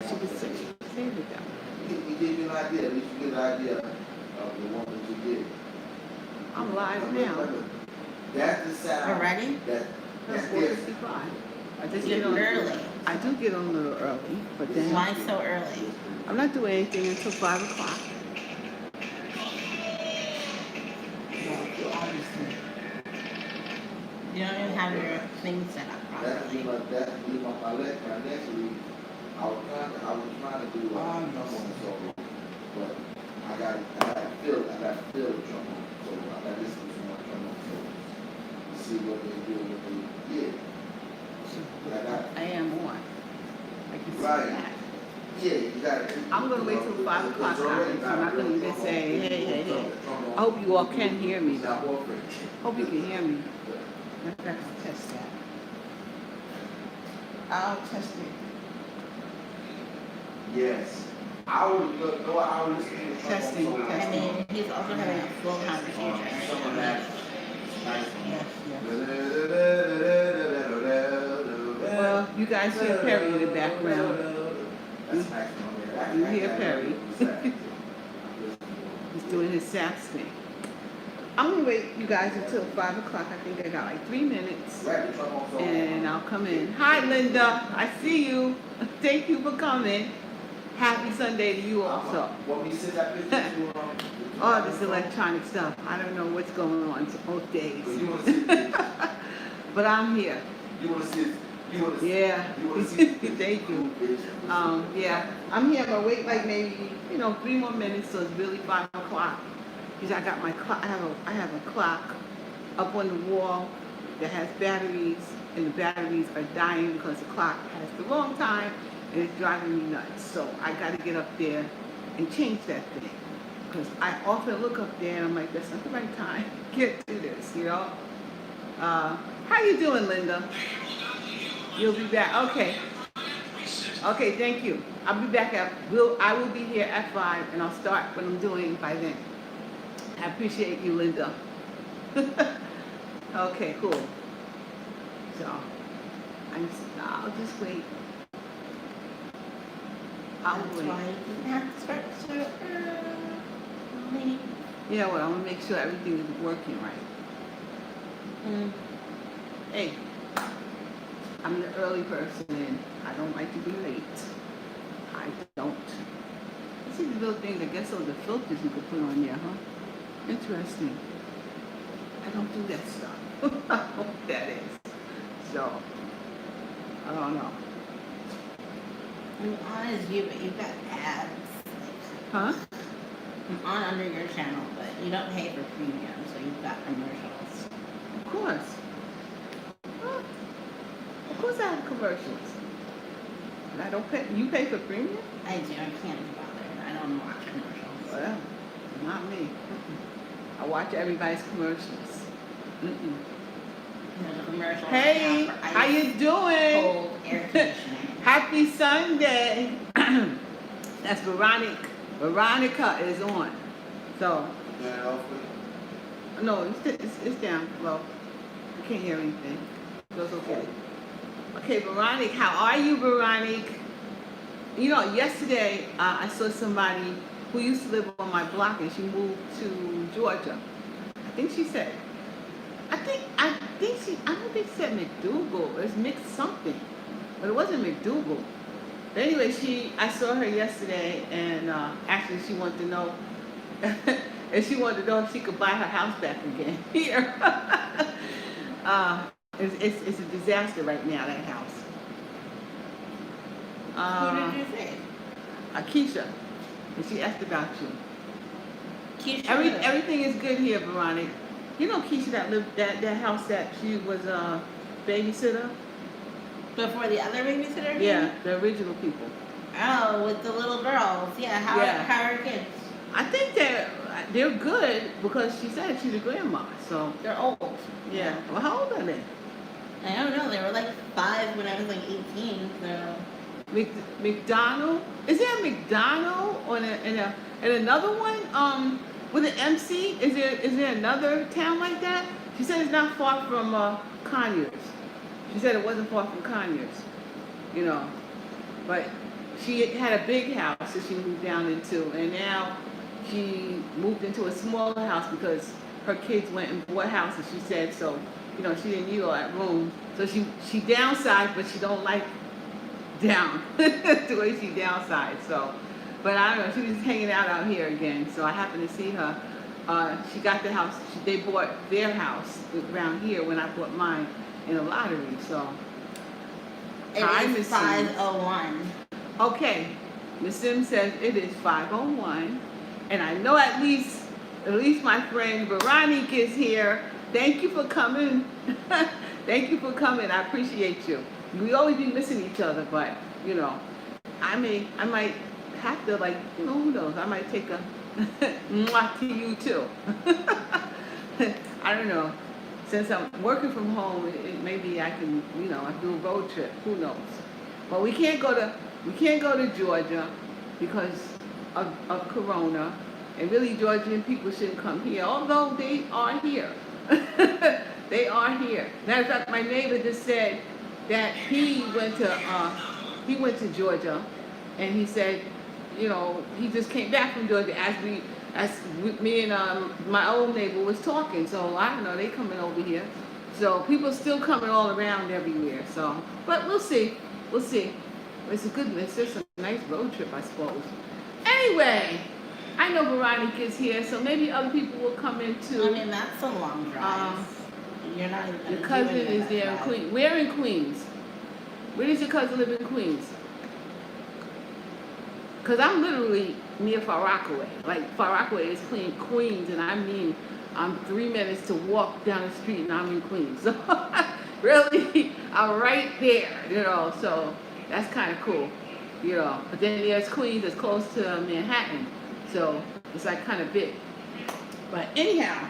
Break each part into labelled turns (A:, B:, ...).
A: She could say it down.
B: You gave me an idea. At least you get an idea of the one that you did.
A: I'm live now.
B: That's the sound.
C: Already?
B: That's
A: 4:55. I just get on
C: Early.
A: I do get on a little early, but then
C: Why so early?
A: I'm not doing anything until 5 o'clock.
C: Obviously. You don't even have your thing set up properly.
B: That's my next week. I was trying to do trombone solo, but I got to feel the trombone solo. I got to listen to some more trombone solos to see what they do, what they did.
A: I am on. I can see
B: Right.
A: that.
B: Yeah, you got it.
A: I'm going to wait till 5 o'clock hours. I'm not going to even say, hey. I hope you all can hear me, though. Hope you can hear me.
C: I'll test that. I'll test it.
B: Yes. I would go. I would listen to the
A: Testing,
B: trombone solo.
C: I mean, he's also having a full conversation.
B: Some of that. Nice.
C: Yes.
A: Well, you guys hear Perry in the background.
B: That's nice.
A: You hear Perry. He's doing his sax thing. I'm going to wait, you guys, until 5 o'clock. I think I got like 3 minutes. And I'll come in. Hi, Linda. I see you. Thank you for coming. Happy Sunday to you also. Oh, this electronic stuff. I don't know what's going on both days. But I'm here. Yeah. Thank you. Yeah. I'm here. I'm going to wait like maybe, 3 more minutes, so it's really 5 o'clock. Because I got my clock. I have a clock up on the wall that has batteries, and the batteries are dying because the clock has the wrong time, and it's driving me nuts. So I got to get up there and change that thing. Because I often look up there and I'm like, that's not the right time. Get to this, How you doing, Linda? You'll be back. Okay. Okay, thank you. I'll be back I will be here at 5, and I'll start what I'm doing by then. I appreciate you, Linda. Okay, cool. So, I'll just wait. I'll wait.
C: Why you have to start so early.
A: Yeah, well, I want to make sure everything is working right. Hey, I'm the early person, and I don't like to be late. I don't. I see the little things, I guess, those are the filters you could put on there, huh? Interesting. I don't do that stuff. I don't know what that is. So, I don't know.
C: I'm on as you, but you've got ads.
A: Huh?
C: I'm on under your channel, but you don't pay for premium, so you've got commercials.
A: Of course. Huh? Of course I have commercials. And I don't pay. You pay for premium?
C: I do. I can't be bothered. I don't watch commercials.
A: Well, not me. I watch everybody's commercials.
C: There's a commercial
A: Hey,
C: right now for
A: how you doing?
C: cold air conditioning.
A: Happy Sunday. That's Veronica. Veronica is on. So, no, it's down. Well, I can't hear anything. So it's okay. Okay, Veronica, how are you, Veronica? Yesterday I saw somebody who used to live on my block, and she moved to Georgia. I think she said, I don't think she said McDougal. It's mixed something, but it wasn't McDougal. But anyway, I saw her yesterday, and actually she wanted to know, and she wanted to know if she could buy her house back again here. It's a disaster right now, that house.
C: Who did you say?
A: Keisha, and she asked about you.
C: Keisha.
A: Everything is good here, Veronica. You know Keisha that lived that house that she was a babysitter?
C: Before the other babysitter?
A: Yeah, the original people.
C: Oh, with the little girls. Yeah, how are her kids?
A: I think they're good because she said she's a grandma, so
C: They're old.
A: yeah. Well, how old are they?
C: I don't know. They were like 5 when I was like 18, so.
A: McDonald? Is there a McDonald and another one? With an MC? Is there another town like that? She said it's not far from Conyers. She said it wasn't far from Conyers. But she had a big house that she moved down into, and now she moved into a smaller house because her kids went and bought houses. She said so. You know, she didn't need all that room, so she downsized, but she don't like down the way she downsized. So, but I don't know. She was hanging out here again, so I happened to see her. She got the house. They bought their house around here when I bought mine in a lottery. So, hi,
C: It
A: Miss
C: is
A: Sims.
C: 5:01.
A: Okay, Miss Sims says it is 5:01, and I know at least my friend Veronique is here. Thank you for coming. Thank you for coming. I appreciate you. We always be missing each other, but you know, I might have to, like, you know, who knows? I might take a mwah to you too. I don't know. Since I'm working from home, maybe I can, you know, I do a road trip. Who knows? But we can't go to Georgia because of Corona, and really Georgian people shouldn't come here, although they are here. They are here. Matter of fact, my neighbor just said that he went to Georgia, and he said, you know, he just came back from Georgia as me and my old neighbor was talking. So I don't know, they coming over here. So people still coming all around everywhere. So, but we'll see. It's just a nice road trip, I suppose. Anyway, I know Veronica is here, so maybe other people will come in too.
C: I mean, that's a long drive. You're not even
A: Your
C: gonna
A: cousin
C: do any of
A: is
C: that
A: there in
C: drive.
A: Queens. Where in Queens? Where does your cousin live in Queens? Because I'm literally near Far Rockaway. Like, Far Rockaway is Queens, and I mean, I'm 3 minutes to walk down the street and I'm in Queens. So, really, I'm right there, you know, so that's kind of cool, you know. But then there's Queens that's close to Manhattan, so it's like kind of big. But anyhow,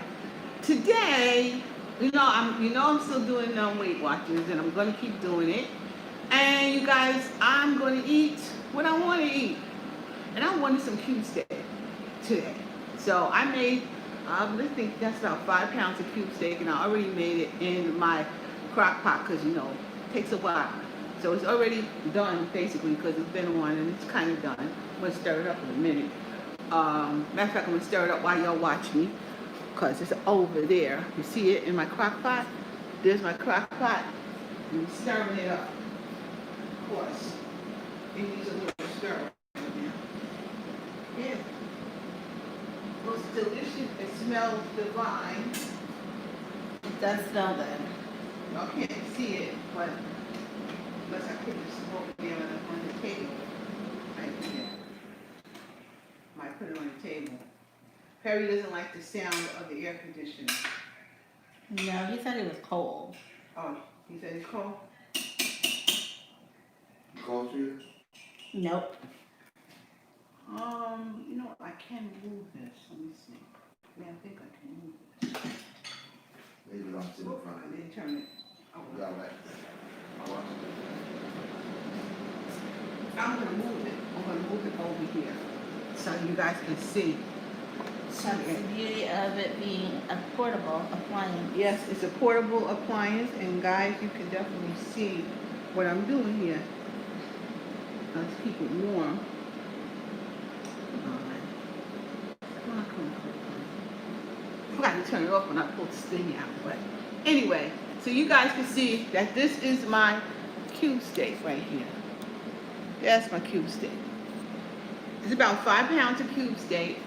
A: today, I'm still doing Weight Watchers, and I'm going to keep doing it. And you guys, I'm going to eat what I want to eat. And I wanted some cube steak today. So I made, I think that's about 5 pounds of cube steak, and I already made it in my crock pot because, you know, it takes a while. So it's already done, basically, because it's been on and it's kind of done. I'm going to stir it up in a minute. Matter of fact, I'm going to stir it up while y'all watch me, because it's over there. You see it in my crock pot? There's my crock pot. I'm stirring it up. Of course. It needs a little stir. Yeah. It looks delicious. It smells divine.
C: It does smell good.
A: Y'all can't see it, but unless I put this over there on the table. Right here. Might put it on the table. Perry doesn't like the sound of the air conditioner.
C: No, he said it was cold.
A: Oh, he said it's cold?
B: Cold for you?
C: Nope.
A: You know, I can move this. Let me see. Yeah, I think I can move this.
B: Maybe I'm sitting in front
A: I
B: of you.
A: didn't turn it. Oh,
B: Y'all like that? I want you
A: I'm gonna move it. I'm gonna move it over here so you guys can see.
C: That's the beauty of it being a portable appliance.
A: Yes, it's a portable appliance, and guys, you can definitely see what I'm doing here. Let's keep it warm. Come on. I forgot to turn it off when I pulled this thing out, but anyway, so you guys can see that this is my cube steak right here. That's my cube steak. It's about 5 pounds of cube steak.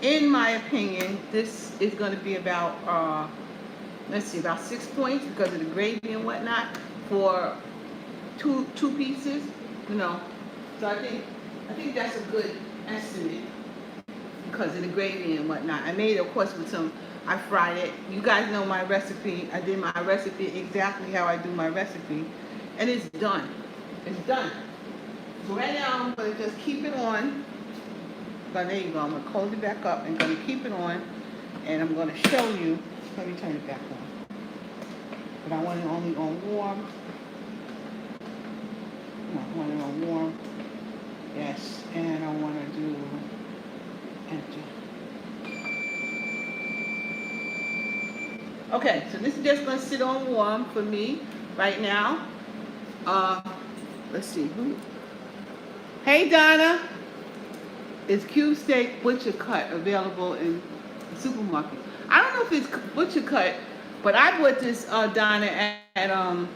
A: In my opinion, this is going to be about, about 6 points because of the gravy and whatnot for two pieces, you know. So I think that's a good estimate because of the gravy and whatnot. I made it, of course, I fried it. You guys know my recipe. I did my recipe exactly how I do my recipe, and it's done. It's done. So right now, I'm going to just keep it on. But there you go. I'm going to close it back up and going to keep it on. And I'm going to show you. Let me turn it back on. But I want it only on warm. I want it on warm. Yes. And I want to do enter. Okay. So this is just going to sit on warm for me right now. Let's see. Hey Donna, is cube steak butcher cut available in the supermarket? I don't know if it's butcher cut, but I bought this Donna at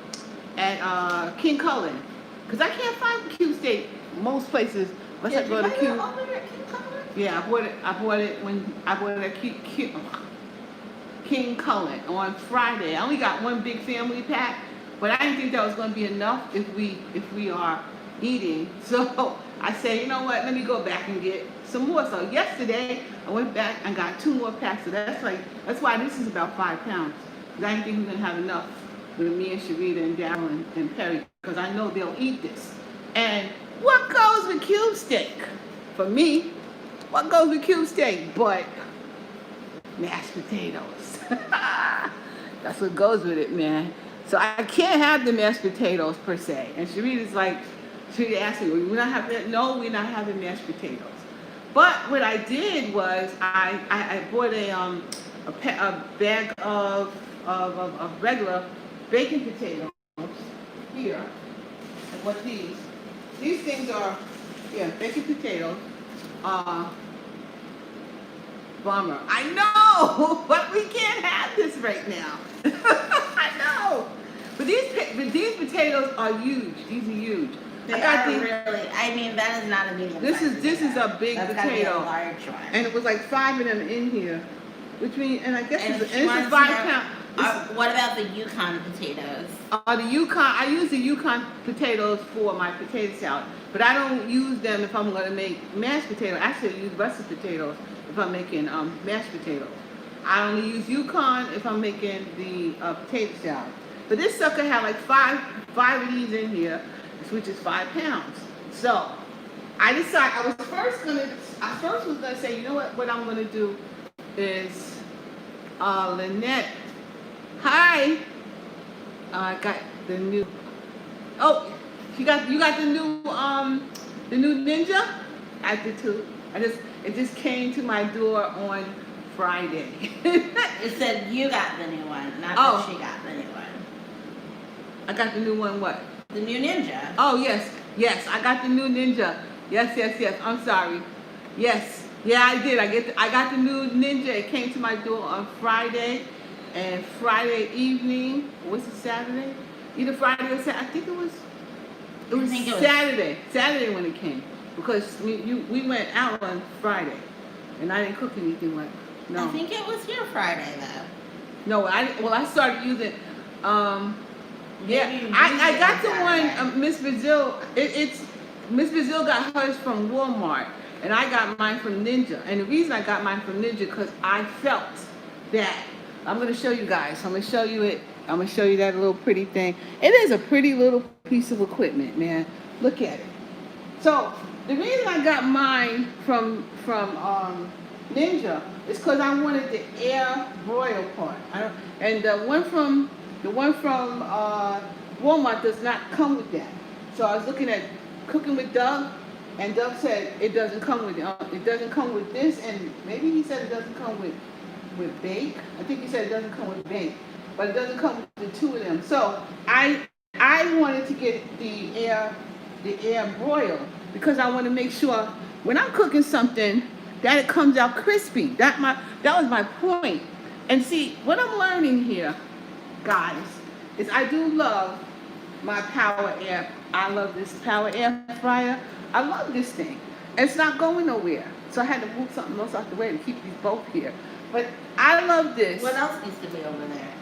A: King Cullen, cause I can't find cube steak most places unless I go to King. Yeah, I bought it when I bought it at King Cullen on Friday. I only got one big family pack, but I didn't think that was going to be enough if we are eating. So I said, you know what? Let me go back and get some more. So yesterday I went back and got 2 more packs. So that's why this is about 5 pounds. Because I didn't think we were going to have enough with me and Sharita and Darren and Perry, because I know they'll eat this. And what goes with cube steak? For me, what goes with cube steak? But mashed potatoes. That's what goes with it, man. So I can't have the mashed potatoes per se. And Sharita's like, Sharita asked me, we're not having, no, we're not having mashed potatoes. But what I did was I bought a bag of regular bacon potatoes here. And what these things are, yeah, bacon potatoes. Bummer. I know, but we can't have this right now. I know. But these potatoes are huge. These are huge.
C: They are really. I mean, that is not a medium.
A: This is a big
C: That's
A: potato.
C: Gotta be a large one.
A: And it was like 5 of them in here, which means, and I guess
C: And
A: it's a 5 pound.
C: What about the Yukon potatoes?
A: The Yukon, I use the Yukon potatoes for my potato salad, but I don't use them if I'm going to make mashed potatoes. Actually, I use russet potatoes if I'm making mashed potatoes. I only use Yukon if I'm making the potato salad. But this sucker had like five of these in here, which is 5 pounds. So I decided I first was gonna say, you know what I'm gonna do is Lynette. Hi. I got the new. Oh, you got the new Ninja. I did too. It just came to my door on Friday.
C: It said you got the new one, not that she got the new one.
A: I got the new one. What?
C: The new Ninja.
A: Oh yes, I got the new Ninja. Yes. I'm sorry. Yes, yeah, I did. I got the new Ninja. It came to my door on Friday, and Friday evening. Was it Saturday? Either Friday or Saturday. I think it was Saturday. Saturday when it came, because we went out on Friday, and I didn't cook anything like. No.
C: I think it was here Friday though.
A: No, I started using. Yeah, I got the one, Miss Brazil. It's Miss Brazil got hers from Walmart, and I got mine from Ninja. And the reason I got mine from Ninja because I felt that I'm gonna show you guys. I'm gonna show you it. I'm gonna show you that little pretty thing. It is a pretty little piece of equipment, man. Look at it. So the reason I got mine from Ninja is because I wanted the air broil part. And the one from Walmart does not come with that. So I was looking at Cooking with Doug, and Doug said it doesn't come with this, and maybe he said it doesn't come with bake. I think he said it doesn't come with bake, but it doesn't come with the 2 of them. So I wanted to get the air broil because I want to make sure when I'm cooking something that it comes out crispy. That was my point. And see, what I'm learning here, guys, is I do love my Power Air. I love this Power Air fryer. I love this thing. It's not going nowhere. So I had to move something else out the way to keep these both here. But I love this.
C: What else needs to be over there?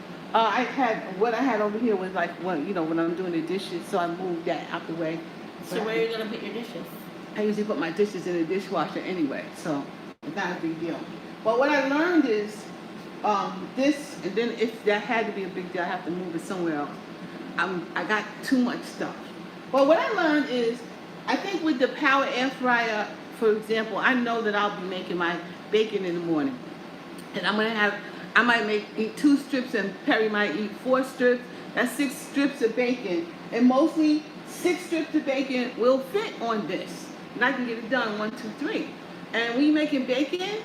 A: What I had over here was like, when I'm doing the dishes, so I moved that out the way.
C: So where are you going to put your dishes?
A: I usually put my dishes in the dishwasher anyway, so it's not a big deal. But what I learned is this, and then if that had to be a big deal, I have to move it somewhere else. I got too much stuff. But what I learned is, I think with the Power Air Fryer, for example, I know that I'll be making my bacon in the morning. And I might eat 2 strips and Perry might eat 4 strips. That's 6 strips of bacon. And mostly 6 strips of bacon will fit on this. And I can get it done 1, 2, 3. And when you're making bacon,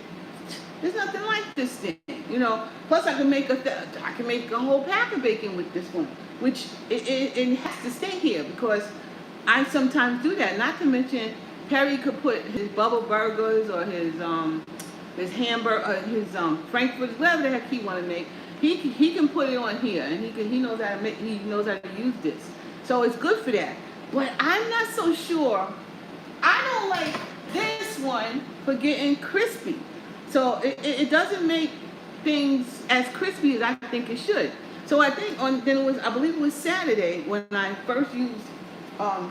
A: there's nothing like this thing, Plus, I can make a whole pack of bacon with this one, which it has to stay here because I sometimes do that. Not to mention, Perry could put his bubble burgers or his hamburger, his frankfurters, whatever the heck he want to make. He can put it on here, and he knows how to make. He knows how to use this, so it's good for that. But I'm not so sure. I don't like this one for getting crispy, so it doesn't make things as crispy as I think it should. So I think I believe it was Saturday when I first used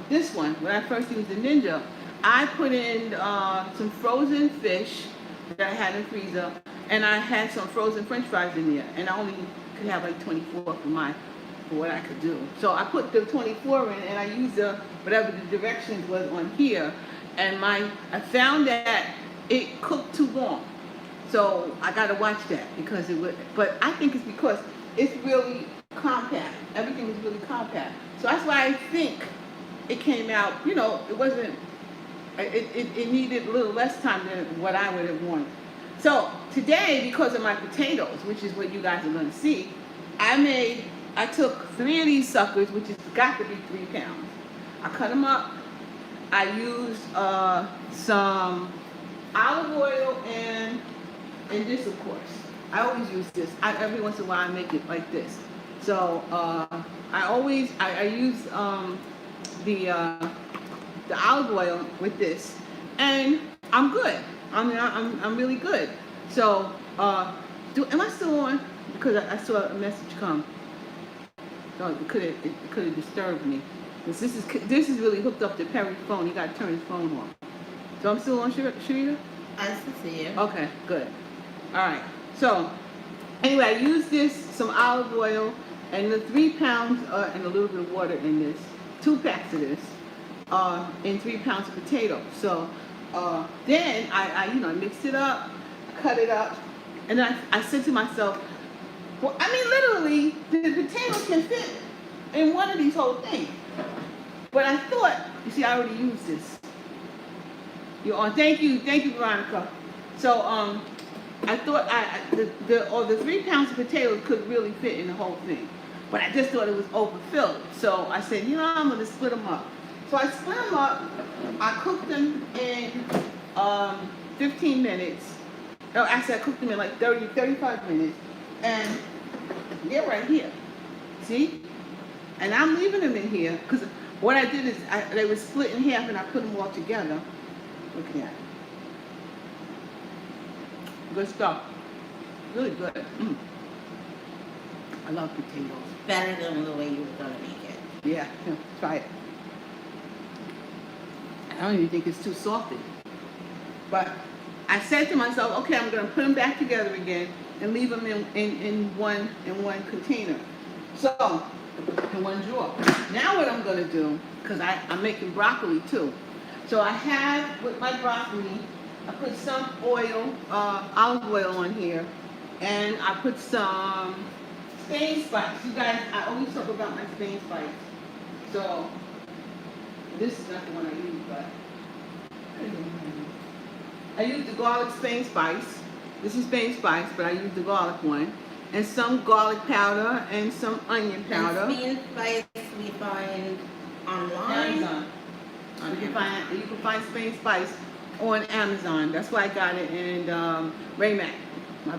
A: this one. When I first used the Ninja, I put in some frozen fish that I had in the freezer, and I had some frozen French fries in there, and I only could have like 24 for what I could do. So I put the 24 in, and I used whatever the directions was on here, and I found that it cooked too long. So I got to watch that because it would. But I think it's because it's really compact. Everything is really compact. So that's why I think it came out. It wasn't. It needed a little less time than what I would have wanted. So today, because of my potatoes, which is what you guys are going to see, I took 3 of these suckers, which has got to be 3 pounds. I cut them up. I used some olive oil and this, of course. I always use this. Every once in a while, I make it like this. So I use the olive oil with this, and I'm good. I'm really good. So am I still on? Because I saw a message come. So it could have disturbed me. This is really hooked up to Perry's phone. He got to turn his phone on. So I'm still on, Sharita?
C: I still see you.
A: Okay, good. All right. So anyway, I used some olive oil and the 3 pounds and a little bit of water in this. 2 packs of this. And 3 pounds of potatoes. So then I mixed it up, cut it up, and then I said to myself, well, literally, the potatoes can fit in one of these whole things. But I thought, you see, I already used this. You're on. Thank you, Veronica. So I thought the 3 pounds of potatoes could really fit in the whole thing, but I just thought it was overfilled. So I said, I'm going to split them up. So I split them up. I cooked them in 15 minutes. No, actually, I cooked them in like 35 minutes. And they're right here. See? And I'm leaving them in here because what I did is they were split in half and I put them all together. Look at that. Good stuff. Really good. I love potatoes.
C: Better than the way you were going to make it.
A: Yeah, try it. I don't even think it's too salty. But I said to myself, okay, I'm going to put them back together again and leave them in one container. So, in one drawer. Now what I'm going to do, because I'm making broccoli too. So I have, with my broccoli, I put some oil, olive oil on here, and I put some Spain spice. You guys, I always talk about my Spain spice. So, this is not the one I use, but I use the garlic Spain spice. This is Spain spice, but I use the garlic one. And some garlic powder and some onion powder.
C: And Spain spice we find online.
A: Amazon. You can find Spain spice on Amazon. That's why I got it. And Ray Mac,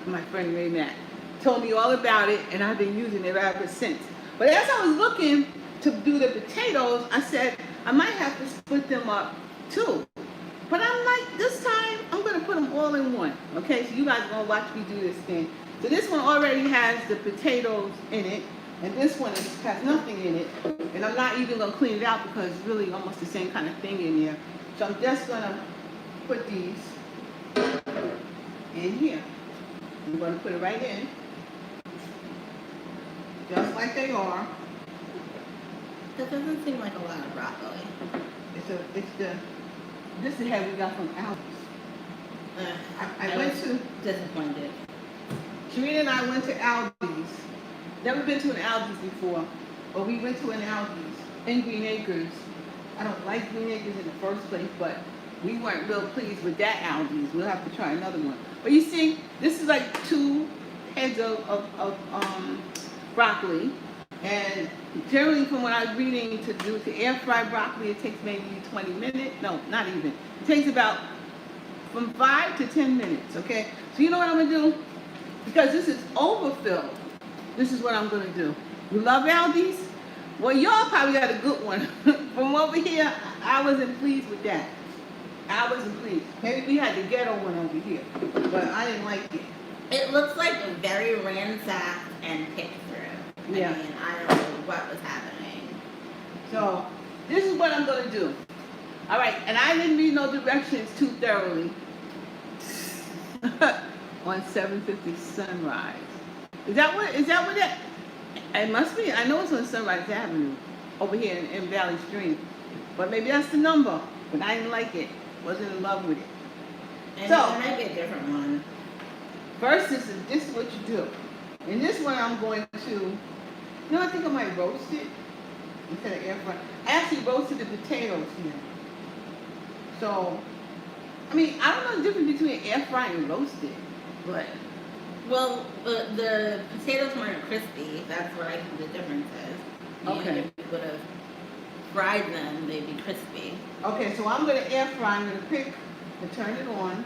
A: my friend Ray Mac, told me all about it, and I've been using it ever since. But as I was looking to do the potatoes, I said I might have to split them up too. But I'm like, this time I'm going to put them all in one. Okay, so you guys are going to watch me do this thing. So this one already has the potatoes in it, and this one has nothing in it. And I'm not even going to clean it out because it's really almost the same kind of thing in there. So I'm just going to put these in here. I'm going to put it right in, just like they are.
C: That doesn't seem like a lot of broccoli.
A: This is the head we got from Aldi's. I went to
C: disappointed.
A: Sharita and I went to Aldi's. Never been to an Aldi's before, but we went to an Aldi's in Green Acres. I don't like Green Acres in the first place, but we weren't real pleased with that Aldi's. We'll have to try another one. But you see, this is like 2 heads of broccoli. And generally from what I was reading, to air fry broccoli, it takes maybe 20 minutes. No, not even. It takes about from 5 to 10 minutes, okay? So you know what I'm gonna do? Because this is overfilled, this is what I'm gonna do. You love Aldi's? Well, y'all probably got a good one. From over here, I wasn't pleased with that. I wasn't pleased. Maybe we had the ghetto one over here, but I didn't like it.
C: It looks like a very ransacked and picked through.
A: Yeah.
C: I mean, I don't know what was happening.
A: So this is what I'm gonna do. All right, and I didn't read no directions too thoroughly on 750 Sunrise. Is that what that? It must be. I know it's on Sunrise Avenue over here in Valley Stream, but maybe that's the number. But I didn't like it. Wasn't in love with it.
C: And
A: So-
C: there might be a different one.
A: First, this is what you do. In this one, I'm going to. I think I might roast it instead of air fry. I actually roasted the potatoes here. So, I mean, I don't know the difference between air fry and roasted, but
C: Well, the potatoes weren't crispy. That's what I think the difference is.
A: Okay.
C: Even if you would have fried them, they'd be crispy.
A: okay. So I'm gonna air fry. I'm gonna pick and turn it on.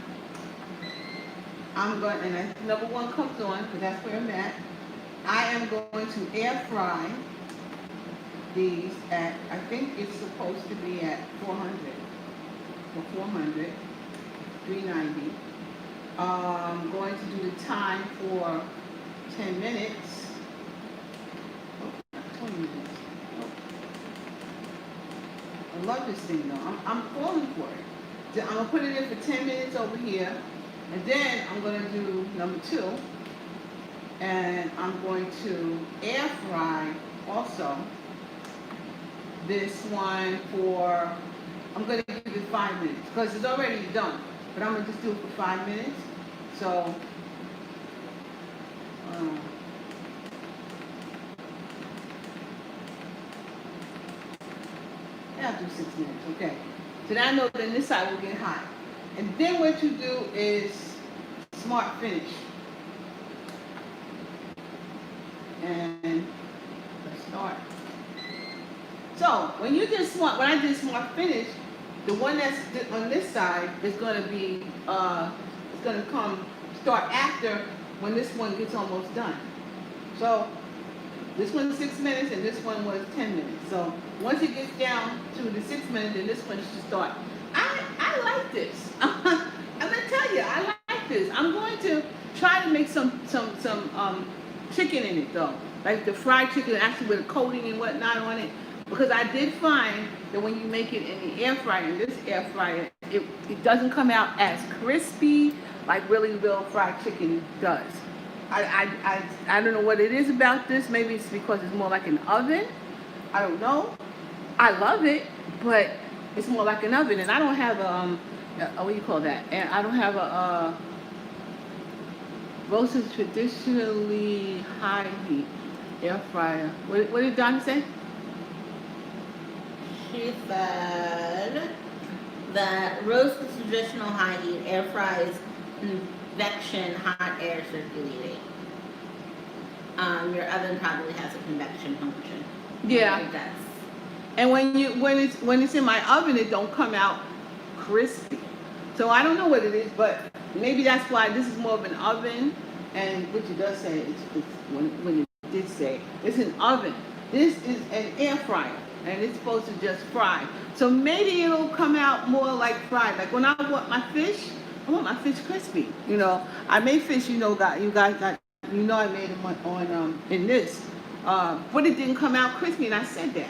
A: I'm going, and as number one comes on, because that's where I'm at. I am going to air fry these at. I think it's supposed to be at 400. For 400, 390. I'm going to do the time for 10 minutes. Oh, 20 minutes. Oh. I love this thing though. I'm falling for it. I'm gonna put it in for 10 minutes over here, and then I'm gonna do number 2, and I'm going to air fry also this one for. I'm going to give it 5 minutes because it's already done, but I'm going to just do it for 5 minutes. So, yeah, I'll do 6 minutes, okay. So now I know that this side will get hot. And then what you do is smart finish. And let's start. So when I did smart finish, the one that's on this side is going to be, it's going to start after when this one gets almost done. So this one's 6 minutes and this one was 10 minutes. So once it gets down to the 6 minutes, then this one should start. I like this. I'm going to tell you, I like this. I'm going to try to make some chicken in it though. Like the fried chicken actually with a coating and whatnot on it. Because I did find that when you make it in the air fryer, in this air fryer, it doesn't come out as crispy like really real fried chicken does. I don't know what it is about this. Maybe it's because it's more like an oven. I don't know. I love it, but it's more like an oven. And I don't have what do you call that? And I don't have a roasted traditionally high heat air fryer. What did Don say?
C: She said that roast is traditional high heat, air fry is convection hot air circulating. Your oven probably has a convection function.
A: Yeah.
C: It does.
A: And when it's in my oven, it don't come out crispy. So I don't know what it is, but maybe that's why this is more of an oven. And what it does say, it's when it did say, it's an oven. This is an air fryer. And it's supposed to just fry. So maybe it'll come out more like fried. Like when I want my fish, I want my fish crispy. I made fish, you guys got, I made them on in this. But it didn't come out crispy, and I said that,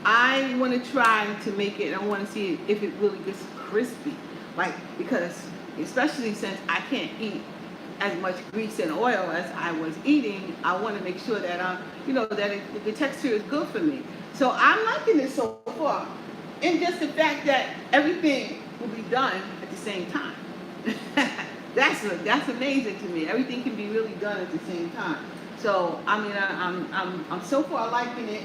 A: I want to try to make it, I want to see if it really gets crispy. Like, because, especially since I can't eat as much grease and oil as I was eating, I want to make sure that, that the texture is good for me. So I'm liking this so far. And just the fact that everything will be done at the same time. That's amazing to me. Everything can be really done at the same time. So I mean, I'm so far liking it.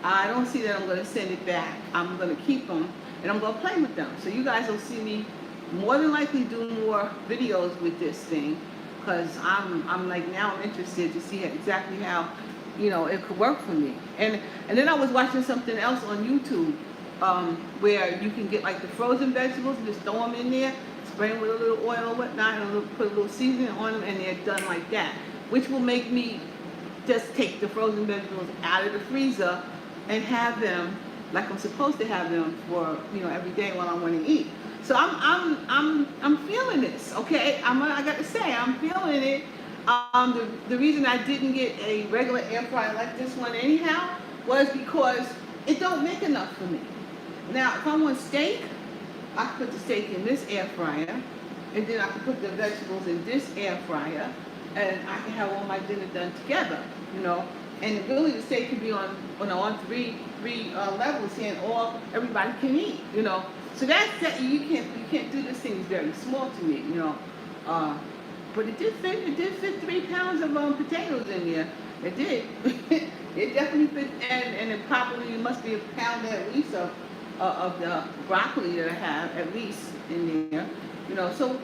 A: I don't see that I'm going to send it back. I'm going to keep them and I'm going to play with them. So you guys will see me more than likely do more videos with this thing, because I'm like now I'm interested to see exactly how it could work for me. And then I was watching something else on YouTube, where you can get like the frozen vegetables and just throw them in there, spray them with a little oil or whatnot, and put a little seasoning on them, and they're done like that, which will make me just take the frozen vegetables out of the freezer and have them like I'm supposed to have them for every day when I want to eat. So I'm feeling this, okay? I got to say I'm feeling it. The reason I didn't get a regular air fryer like this one anyhow was because it don't make enough for me. Now, if I want steak, I can put the steak in this air fryer, and then I can put the vegetables in this air fryer, and I can have all my dinner done together, And really, the steak can be on three levels here, and all everybody can eat, So that you can't do this thing. It's very small to me, But it did fit 3 pounds of potatoes in there. It did. It definitely fit, and it probably must be a pound at least of the broccoli that I have at least in there. So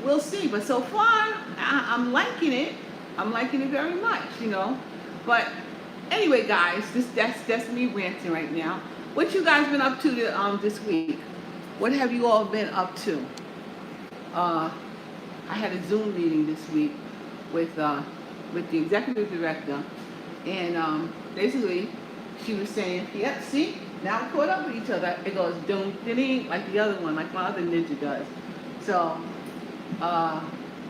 A: we'll see. But so far, I'm liking it. I'm liking it very much. But anyway, guys, that's me ranting right now. What you guys been up to this week? What have you all been up to? I had a Zoom meeting this week with the executive director, and basically she was saying, "Yep, see, now we're caught up with each other." It goes doom ding like the other one, like my other ninja does. So,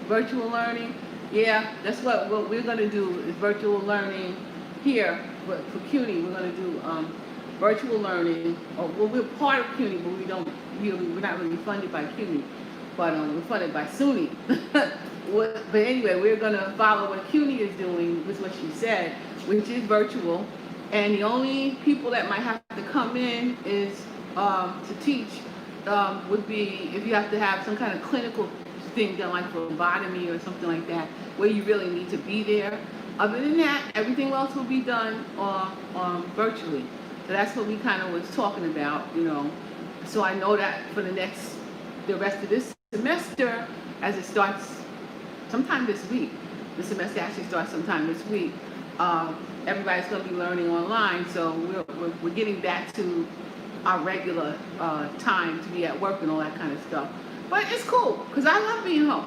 A: virtual learning. Yeah, that's what we're going to do is virtual learning here for CUNY. We're going to do virtual learning. Well, we're part of CUNY, but we're not really funded by CUNY, but we're funded by SUNY. But anyway, we're going to follow what CUNY is doing, with what she said, which is virtual. And the only people that might have to come in is to teach would be if you have to have some kind of clinical thing done, like phlebotomy or something like that, where you really need to be there. Other than that, everything else will be done virtually. So that's what we kind of was talking about, So I know that for the rest of this semester, as it starts sometime this week, the semester actually starts sometime this week, everybody's going to be learning online. So we're getting back to our regular time to be at work and all that kind of stuff. But it's cool, because I love being home.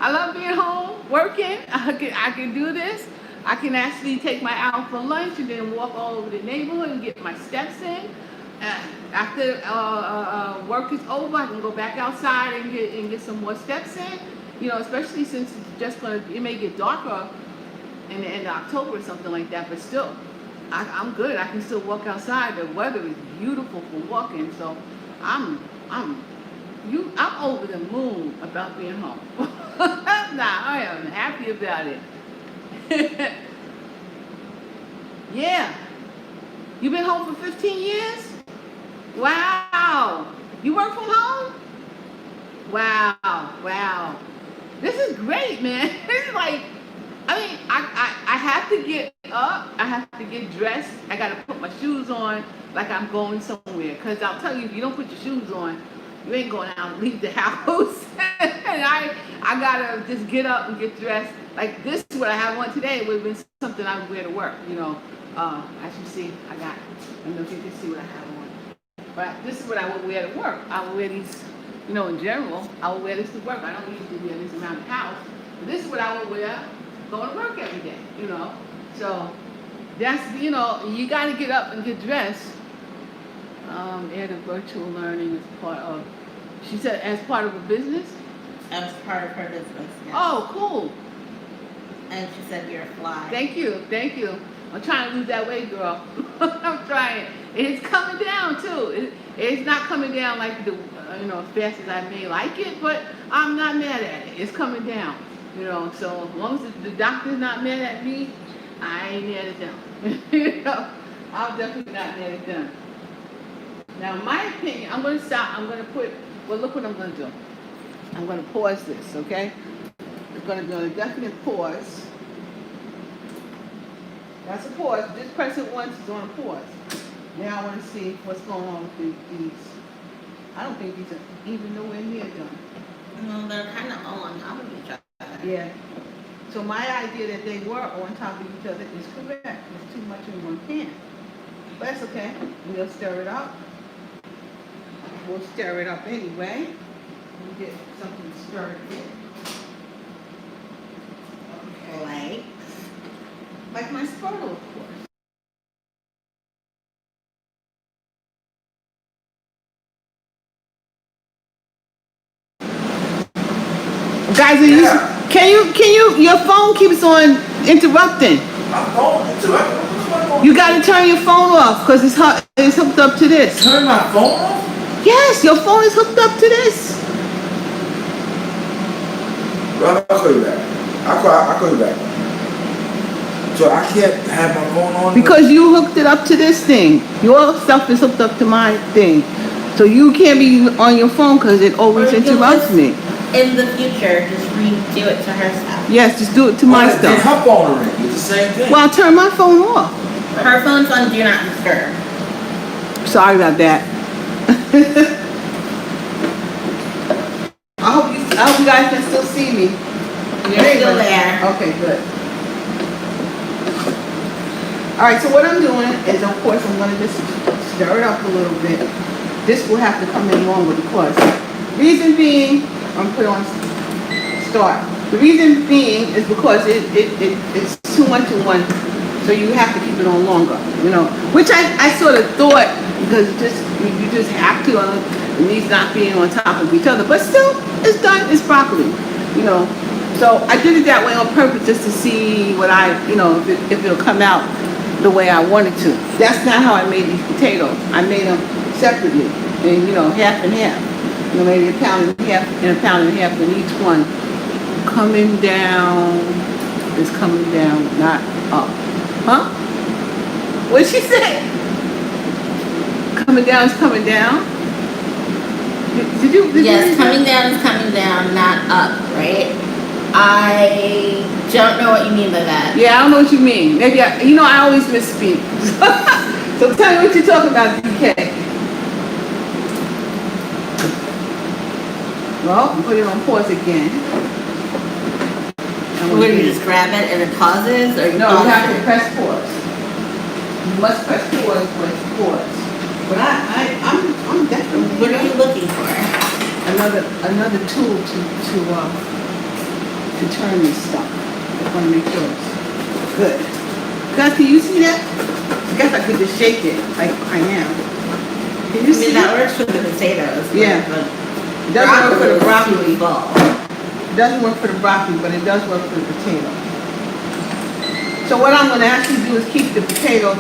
A: I love being home, working. I can do this. I can actually take my out for lunch and then walk all over the neighborhood and get my steps in. After work is over, I can go back outside and get some more steps in. Especially since it may get darker in the end of October or something like that, but still, I'm good. I can still walk outside. The weather is beautiful for walking, so I'm over the moon about being home. I am happy about it. Yeah. You been home for 15 years? Wow. You work from home? Wow. This is great, man. It's like, I have to get up. I have to get dressed. I got to put my shoes on like I'm going somewhere. Because I'll tell you, if you don't put your shoes on, you ain't going out and leave the house. And I got to just get up and get dressed. Like this is what I have on today. It would have been something I would wear to work, As you see, I don't know if you can see what I have on. But this is what I would wear to work. I would wear these, in general, I would wear this to work. I don't usually wear this around the house. But this is what I would wear going to work every day, So that's, you got to get up and get dressed. And the virtual learning is part of, she said, as part of a business?
C: As part of her business, yes.
A: Oh, cool.
C: And she said you're a fly.
A: Thank you. I'm trying to lose that weight, girl. I'm trying. And it's coming down, too. It's not coming down like as fast as I may like it, but I'm not mad at it. It's coming down, So as long as the doctor's not mad at me, I ain't mad at them. I'm definitely not mad at them. Now, in my opinion, I'm going to stop. I'm going to look what I'm going to do. I'm going to pause this, okay? It's going to be on a definite pause. That's a pause. Just press it once, it's on a pause. Now I want to see what's going on with these. I don't think these are even nowhere near done.
C: No, they're kind of all on top of each other.
A: Yeah. So my idea that they were on top of each other is correct. It's too much in one pan. But that's okay. We'll stir it up. We'll stir it up anyway. We'll get something stirred in. Okay. Like my Spartle, of course. Guys, are can you, your phone keeps on interrupting.
B: My phone interrupted. What's my phone?
A: You gotta turn your phone off because it's hooked up to this.
B: Turn my phone off?
A: Yes, your phone is hooked up to this.
B: Well, I'll call you back. I'll call you back. So I can't have my phone on?
A: Because you hooked it up to this thing. Your stuff is hooked up to my thing. So you can't be on your phone because it always
C: Or you
A: interrupts
C: just-
A: me.
C: In the future, just redo it to her stuff.
A: Yes, just do it to my
B: Then
A: stuff.
B: her phone will ring. It's the same thing.
A: Well, I'll turn my phone off.
C: Her phone's on Do Not Disturb.
A: Sorry about that. I hope you guys can still see me.
C: You're still there.
A: Okay, good. All right, so what I'm doing is, of course, I'm going to just stir it up a little bit. This will have to come in longer because reason being, I'm put on start. The reason being is because it's too much in one, so you have to keep it on longer, you know. Which I sort of thought because you just have to, and these not being on top of each other. But still, it's done. It's broccoli, you know. So I did it that way on purpose just to see what if it'll come out the way I wanted to. That's not how I made these potatoes. I made them separately, and half and half. Maybe a pound and a half and a pound and a half, and each one coming down is coming down, not up. Huh? What did she say? Coming down is coming down? Did you
C: Yes, coming down is coming down, not up, right? I don't know what you mean by that.
A: Yeah, I don't know what you mean. Maybe I always misspeak. So tell me what you're talking about, DK. Well, put it on pause again.
C: Where do you just grab it and it pauses, or
A: No, you have to press pause. You must press pause when it's pause. But I'm definitely.
C: What are you looking for?
A: Another tool to turn this stuff. I want to make sure it's good. Guys, can you see that? I guess I could just shake it like I am. Can you see
C: that
A: that?
C: works for the potatoes.
A: Yeah.
C: But
A: It doesn't work for the broccoli.
C: is full.
A: It doesn't work for the broccoli, but it does work for the potato. So what I'm going to actually do is keep the potato.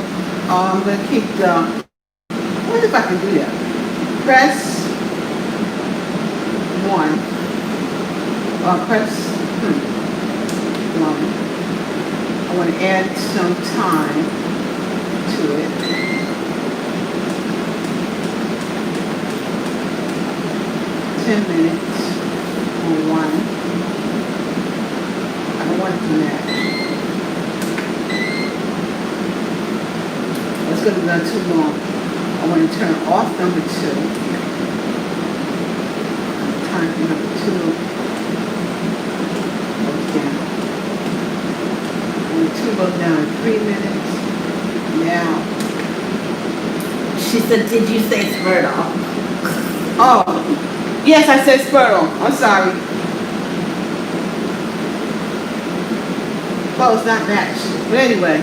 A: I'm going to keep the. I wonder if I can do that. Press one. Press one. I want to add some time to it. Minutes on one. I don't want to match. That's going to be done too long. I want to turn off number 2. Time for number 2. Goes down. Number 2 goes down in 3 minutes. Now.
C: She said, did you say Smirnoff?
A: Oh. Yes, I said Squirtle. I'm sorry. Well, it's not matched. But anyway,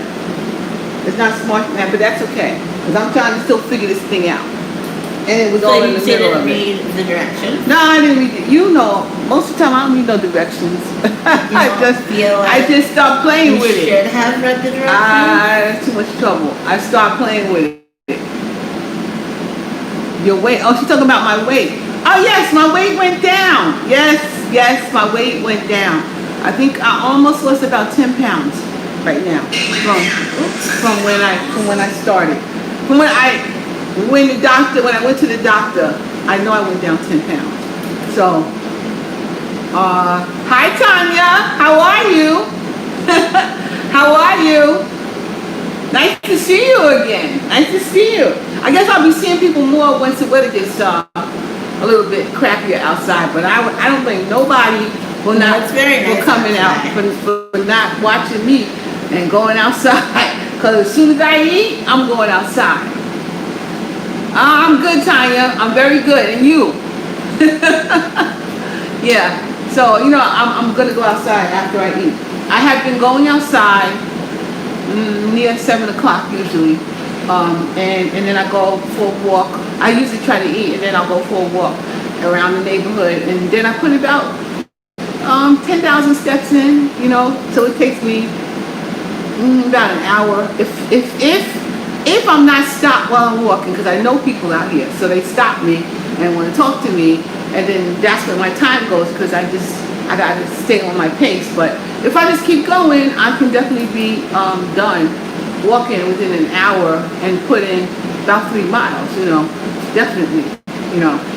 A: it's not smart man, but that's okay. Because I'm trying to still figure this thing out. And it was all in the middle of it.
C: So you didn't read the directions?
A: No, I didn't read it. Most of the time I don't read no directions. I just start playing with it.
C: You should have read the directions.
A: That's too much trouble. I start playing with it. Your weight. Oh, she's talking about my weight. Oh yes, my weight went down. Yes, my weight went down. I think I almost lost about 10 pounds right now from when I started. When I went to the doctor, I know I went down 10 pounds. So, hi Tanya, how are you? How are you? Nice to see you again. Nice to see you. I guess I'll be seeing people more once the weather gets a little bit crappier outside, but I don't blame nobody for
C: No,
A: not,
C: it's very
A: for
C: nice
A: coming out,
C: outside.
A: for not watching me and going outside. Cause as soon as I eat, I'm going outside. I'm good, Tanya. I'm very good. And you? Yeah. So, I'm going to go outside after I eat. I have been going outside near 7 o'clock usually. And then I go for a walk. I usually try to eat and then I'll go for a walk around the neighborhood. And then I put about 10,000 steps in, so it takes me about an hour. If I'm not stopped while I'm walking, because I know people out here, so they stop me and want to talk to me, and then that's where my time goes, because I gotta stay on my pace. But if I just keep going, I can definitely be done walking within an hour and put in about 3 miles, definitely,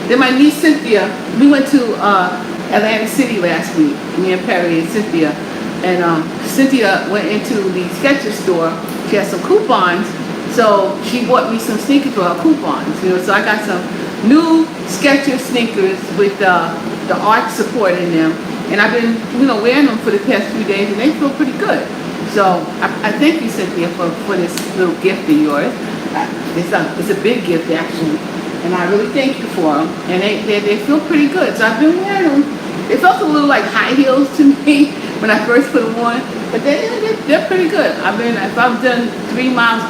A: Then my niece Cynthia, we went to Atlantic City last week, me and Perry and Cynthia, and Cynthia went into the Skechers store. She had some coupons, so she bought me some sneakers for her coupons, so I got some new Skechers sneakers with the arch support in them, and I've been, wearing them for the past few days, and they feel pretty good. So I thank you, Cynthia, for this little gift of yours. It's a big gift, actually, and I really thank you for them, and they feel pretty good. So I've been wearing them. It felt a little like high heels to me when I first put them on, but they're pretty good. If I've done 3 miles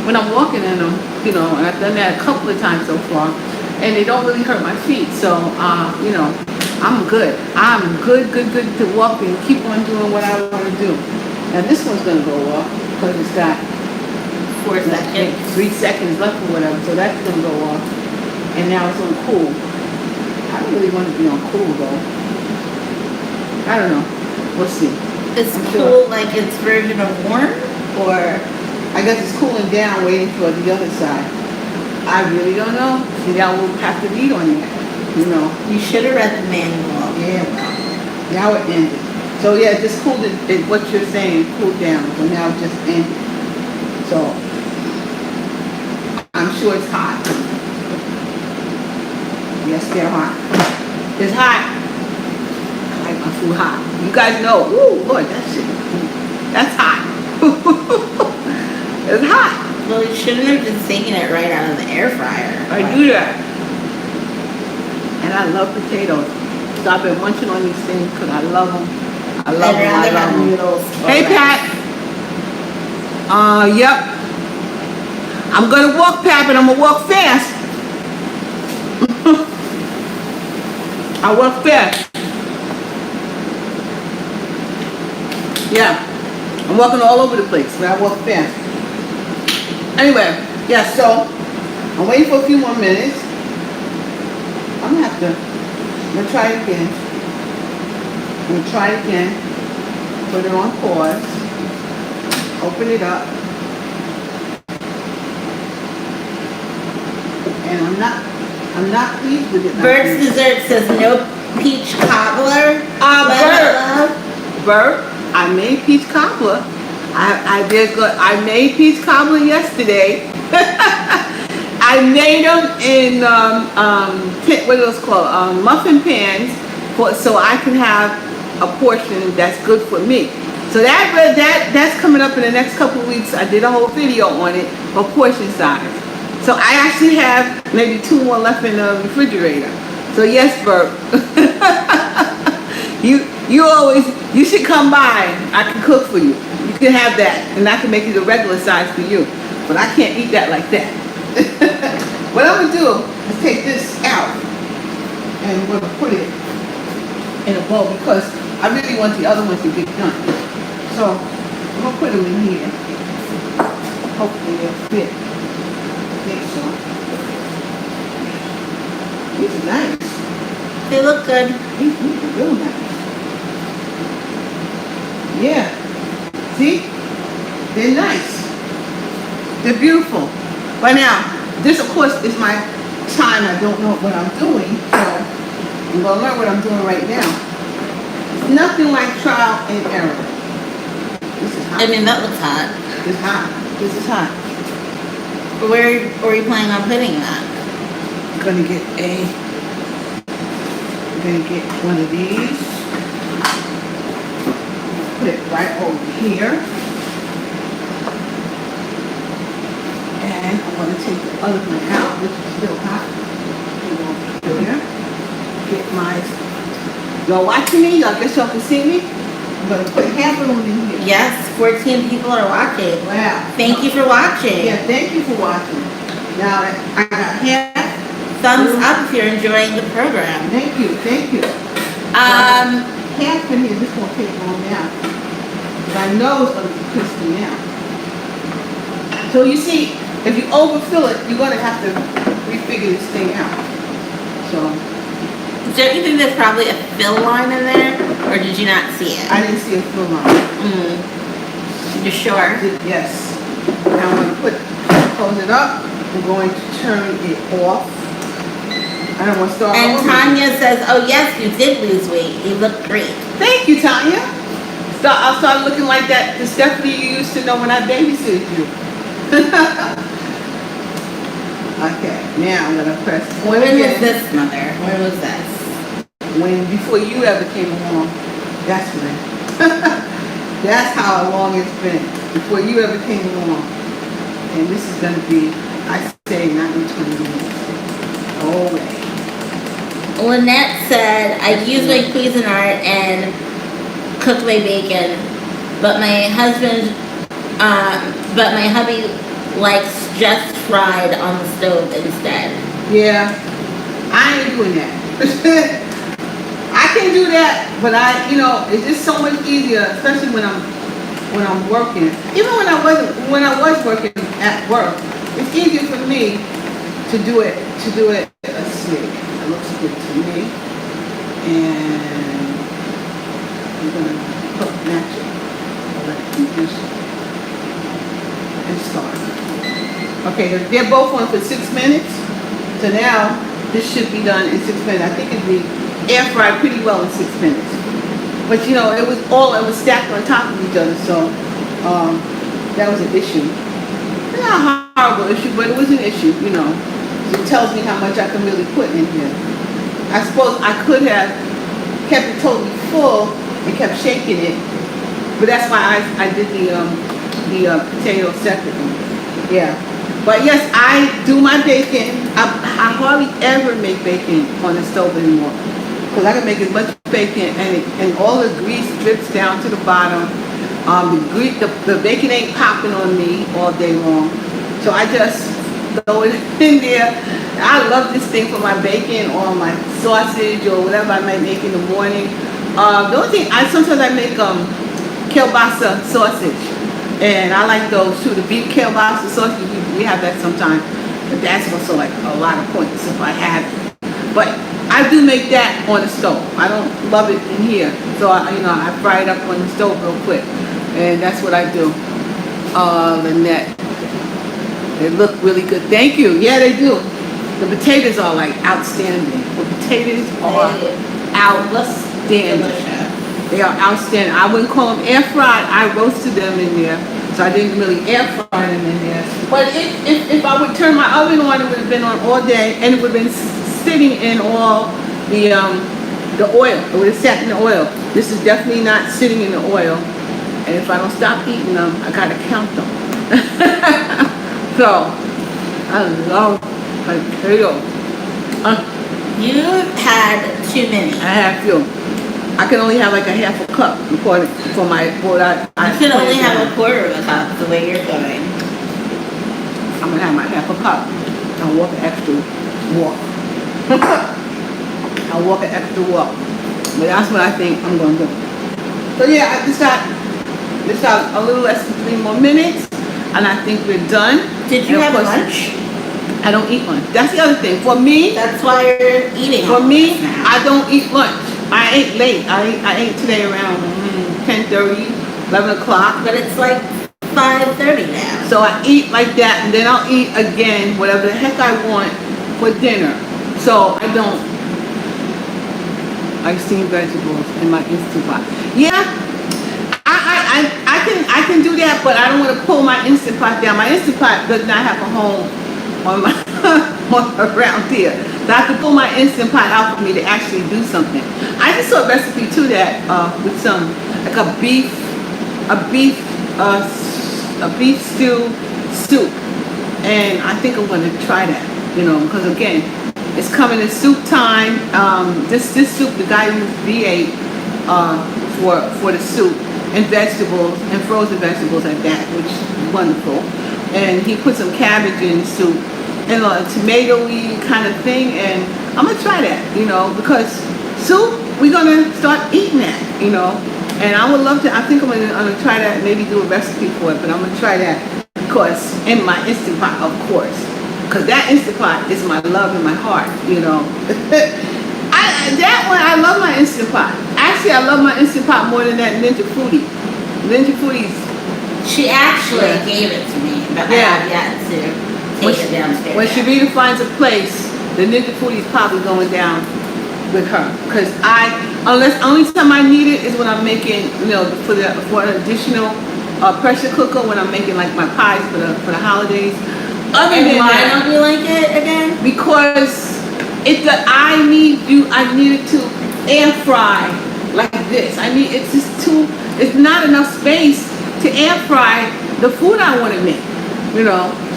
A: when I'm walking in them, and I've done that a couple of times so far, and they don't really hurt my feet. So, I'm good. I'm good to walk and keep on doing what I want to do. And this one's gonna go off because it's got
C: 4 seconds.
A: 3 seconds left or whatever. So that's gonna go off. And now it's on cool. I don't really want to be on cool though. I don't know. We'll see.
C: It's
A: I'm
C: cool, like its version of warm, or
A: I guess it's cooling down, waiting for the other side. I really don't know. See, I will have to read on it.
C: you should have read the manual.
A: Yeah, well, now it ended. So yeah, it just cooled it, what you're saying, cooled down. So now it just ended. So I'm sure it's hot. Yes, they're hot. It's hot. I like my food hot. You guys know. Ooh, Lord, that's hot. It's hot.
C: Well, you shouldn't have just taken it right out of the air fryer.
A: I do that. And I love potatoes. So I've been munching on these things because I love them. I love them. I love them.
C: Noodles.
A: Hey, Pat. Yep. I'm gonna walk, Pat, but I'm gonna walk fast. I walk fast. Yeah. I'm walking all over the place, but I walk fast. Anyway, yeah, so I'm waiting for a few more minutes. I'm gonna try it again. Put it on pause. Open it up. And I'm not pleased with it.
C: Bert's dessert says no peach cobbler.
A: Bert, I made peach cobbler. I made peach cobbler yesterday. I made them in what are those called? Muffin pans, so I can have a portion that's good for me. So that's coming up in the next couple of weeks. I did a whole video on it for portion size. So I actually have maybe 2 more left in the refrigerator. So yes, Bert. You should come by. I can cook for you. You can have that, and I can make it a regular size for you. But I can't eat that like that. What I'm gonna do is take this out, and I'm gonna put it in a bowl because I really want the other ones to get done. So I'm gonna put them in here. Hopefully they'll fit. I think so. These are nice.
C: They look good.
A: These are real nice. Yeah. See? They're nice. They're beautiful. But now, this of course is my time. I don't know what I'm doing, so I'm gonna learn what I'm doing right now. It's nothing like trial and error. This is hot.
C: I mean, that looks hot.
A: It's hot. This is hot.
C: Where are you planning on putting that?
A: I'm gonna get one of these. put it right over here. And I'm gonna take the other one out, which is still hot. Go over here. Get my, y'all watching me? Y'all guess y'all can see me? I'm gonna put half of them in here.
C: Yes, 14 people are watching.
A: Wow.
C: Thank you for watching.
A: Yeah, thank you for watching. Now I got half.
C: Thumbs up if you're enjoying the program.
A: Thank you, thank you. Half in here, this won't take long now. But I know it's gonna be crispy now. So you see, if you overfill it, you're gonna have to refigure this thing out. So
C: Don't you think there's probably a fill line in there, or did you not see it?
A: I didn't see a fill line.
C: You sure?
A: Yes. Now I'm gonna close it up. I'm going to turn it off. I don't want to start.
C: And Tanya says, "Oh yes, you did lose weight. You look great."
A: Thank you, Tanya. I'll start looking like that the Stephanie you used to know when I babysitted you. Okay, now I'm gonna press.
C: When was this, Mother? When was this?
A: When before you ever came along. That's when. That's how long it's been before you ever came along. And this is gonna be, I say, not in 20 minutes. Oh wait.
C: Lynette said, "I use my Cuisinart and cook my bacon, but my hubby likes just fried on the stove instead."
A: Yeah, I ain't doing that. I can do that, but it's just so much easier, especially when I'm working. Even when I was working at work, it's easier for me to do it. Let's see, it looks good to me, and I'm gonna match it. And start. Okay, they're both on for 6 minutes. So now this should be done in 6 minutes. I think it'd be air fried pretty well in 6 minutes. But it was stacked on top of each other, so that was an issue. Not a horrible issue, but it was an issue, So it tells me how much I can really put in here. I suppose I could have kept it totally full and kept shaking it, but that's why I did the potato separately. Yeah. But yes, I do my bacon. I hardly ever make bacon on the stove anymore, because I can make as much bacon and all the grease drips down to the bottom. The bacon ain't popping on me all day long, so I just throw it in there. I love this thing for my bacon or my sausage or whatever I might make in the morning. The only thing sometimes I make kielbasa sausage. And I like those too. The beef kielbasa sausage, we have that sometimes. But that's also like a lot of points if I have it. But I do make that on the stove. I don't love it in here. So I fry it up on the stove real quick. And that's what I do. Lynette. They look really good. Thank you. Yeah, they do. The potatoes are like outstanding. The potatoes are outstanding.
C: Delicious.
A: They are outstanding. I wouldn't call them air fried. I roasted them in there, so I didn't really air fry them in there. But if I would turn my oven on, it would have been on all day, and it would have been sitting in all the oil. It would have sat in the oil. This is definitely not sitting in the oil. And if I don't stop eating them, I gotta count them. So I love potato.
C: You had too many.
A: I have few. I can only have like a half a cup according for my what I
C: You should only have a quarter of a cup the way you're going.
A: I'm gonna have my half a cup. I'll walk an extra walk. I'll walk an extra walk. But that's what I think I'm gonna do. So yeah, I just got a little less than 3 more minutes, and I think we're done.
C: Did you have lunch?
A: I don't eat lunch. That's the other thing. For me,
C: That's why you're eating.
A: for
C: all
A: me,
C: this now.
A: I don't eat lunch. I ate late. I ate today around 10:30, 11 o'clock.
C: But it's like 5:30 now.
A: So I eat like that, and then I'll eat again, whatever the heck I want for dinner. So I don't. I steam vegetables in my Instant Pot. Yeah, I can do that, but I don't want to pull my Instant Pot down. My Instant Pot does not have a home on my around here. So I have to pull my Instant Pot out for me to actually do something. I just saw a recipe to that with some like a beef a beef stew soup, and I think I'm gonna try that. Because again, it's coming in soup time. This soup, the guy used V8 for the soup, and vegetables, and frozen vegetables at that, which is wonderful. And he put some cabbage in the soup and a tomatoey kind of thing, and I'm gonna try that, because soup, we're gonna start eating that, and I would love to. I think I'm gonna try that, maybe do a recipe for it, but I'm gonna try that, because in my Instant Pot, of course, because that Instant Pot is my love in my heart, I love my Instant Pot. Actually, I love my Instant Pot more than that Ninja Foodie. Ninja Foodie's.
C: She actually gave it to me, but I have yet to take it downstairs.
A: When Sharita finds a place, the Ninja Foodie's probably going down with her. Because only time I need it is when I'm making, for an additional pressure cooker, when I'm making like my pies for the holidays. Other
C: And
A: than
C: why
A: that,
C: don't you like it again?
A: because I need it to air fry like this. It's just it's not enough space to air fry the food I want to make,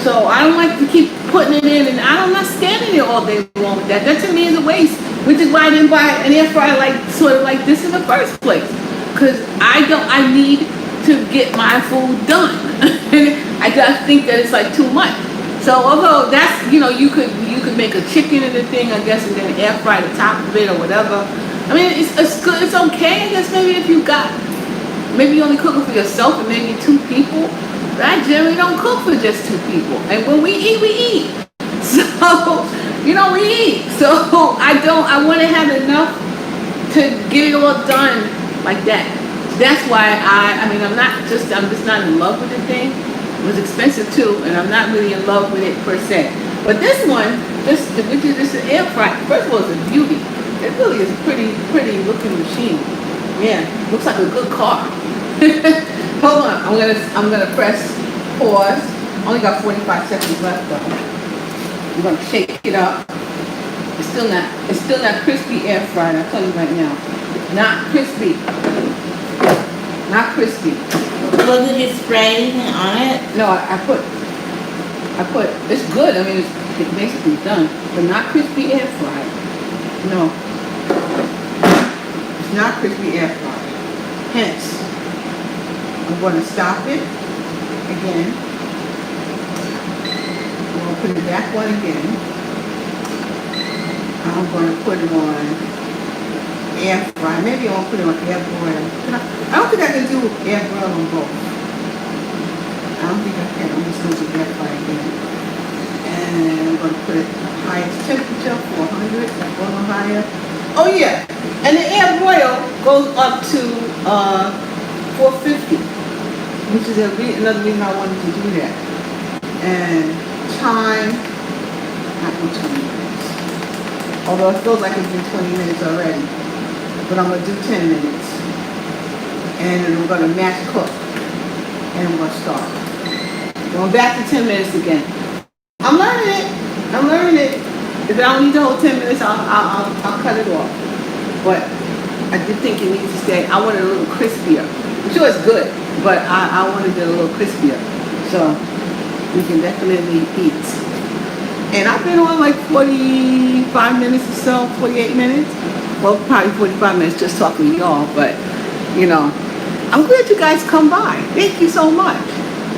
A: So I don't like to keep putting it in, and I'm not standing there all day long with that. That to me is a waste, which is why I didn't buy an air fryer sort of like this in the first place. Because I need to get my food done. I just think that it's like too much. So although that's, you could make a chicken in the thing, I guess, and then air fry the top of it or whatever. I mean, it's good, it's okay, I guess. Maybe if you you only cook it for yourself and maybe 2 people. But I generally don't cook for just 2 people. And when we eat, we eat. So, we eat. So I want to have enough to get it all done like that. That's why I'm just not in love with the thing. It was expensive too, and I'm not really in love with it per se. But this one, this an air fryer. First of all, it's a beauty. It really is a pretty looking machine. Yeah, looks like a good car. Hold on, I'm gonna press pause. Only got 45 seconds left though. I'm gonna shake it up. It's still not crispy air fried. I'll tell you right now, not crispy. Not crispy.
C: Well, did you spray anything on it?
A: No, I put. It's good. I mean, it's basically done, but not crispy air fried. No, it's not crispy air fried. Hence, I'm going to stop it again. I'm going to put it back on again. I'm going to put it on air fry. Maybe I won't put it on air broil. I don't think I can do air broil on both. I don't think I can. I'm just going to do air fry again. And I'm going to put it highest temperature, 400, a little higher. Oh yeah, and the air broil goes up to 450, which is another reason I wanted to do that. And time, not 20 minutes. Although it feels like it's been 20 minutes already. But I'm going to do 10 minutes. And then I'm going to mash cook. And I'm going to start. Going back to 10 minutes again. I'm learning it. If I don't need the whole 10 minutes, I'll cut it off. But I did think it needs to stay. I want it a little crispier. I'm sure it's good, but I wanted it a little crispier. So we can definitely eat. And I've been on like 45 minutes or so, 48 minutes. Well, probably 45 minutes just talking to y'all, but I'm glad you guys come by. Thank you so much.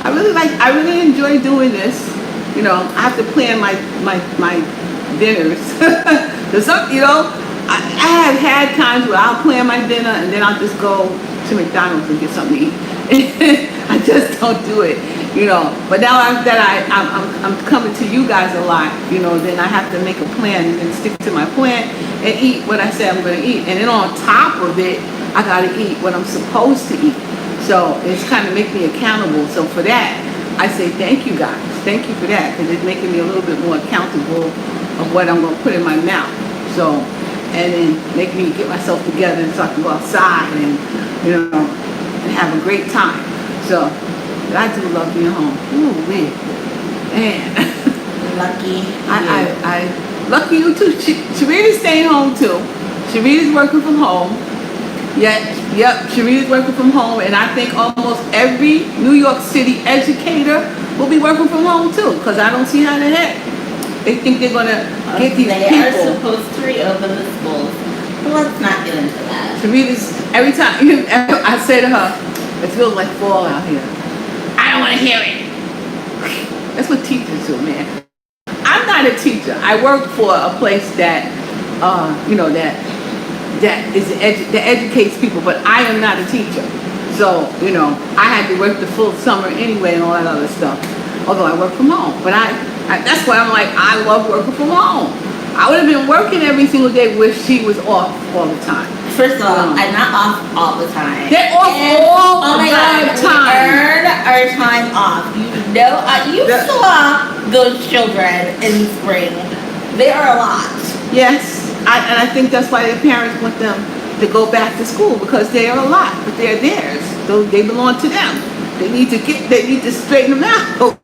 A: I really enjoy doing this. I have to plan my dinners. I have had times where I'll plan my dinner and then I'll just go to McDonald's and get something to eat. I just don't do it, But now I'm coming to you guys a lot, then I have to make a plan and then stick to my plan and eat what I say I'm going to eat. And then on top of it, I got to eat what I'm supposed to eat. So it's kind of make me accountable. So for that, I say thank you guys. Thank you for that, because it's making me a little bit more accountable of what I'm going to put in my mouth. So, and then make me get myself together so I can go outside and, and have a great time. So, but I do love being home. Ooh, man.
C: Lucky.
A: Lucky you too. Sharita's staying home too. Sharita's working from home. Yep, Sharita's working from home, and I think almost every New York City educator will be working from home too, because I don't see how the heck they think they're gonna get these
C: They
A: people.
C: are supposed to reopen the schools. But let's not get into that.
A: Sharita's, every time I say to her, it feels like fall out here. I don't want to hear it. That's what teachers do, man. I'm not a teacher. I work for a place that, that educates people, but I am not a teacher. So, I had to work the full summer anyway and all that other stuff. Although I work from home, but that's why I'm like, I love working from home. I would have been working every single day where she was off all the time.
C: First of all, I'm not off all the time.
A: They're off all the time.
C: We earn our time off. You saw those children in spring. They are a lot.
A: Yes, and I think that's why their parents want them to go back to school, because they are a lot, but they're theirs. They belong to them. They need to straighten them out.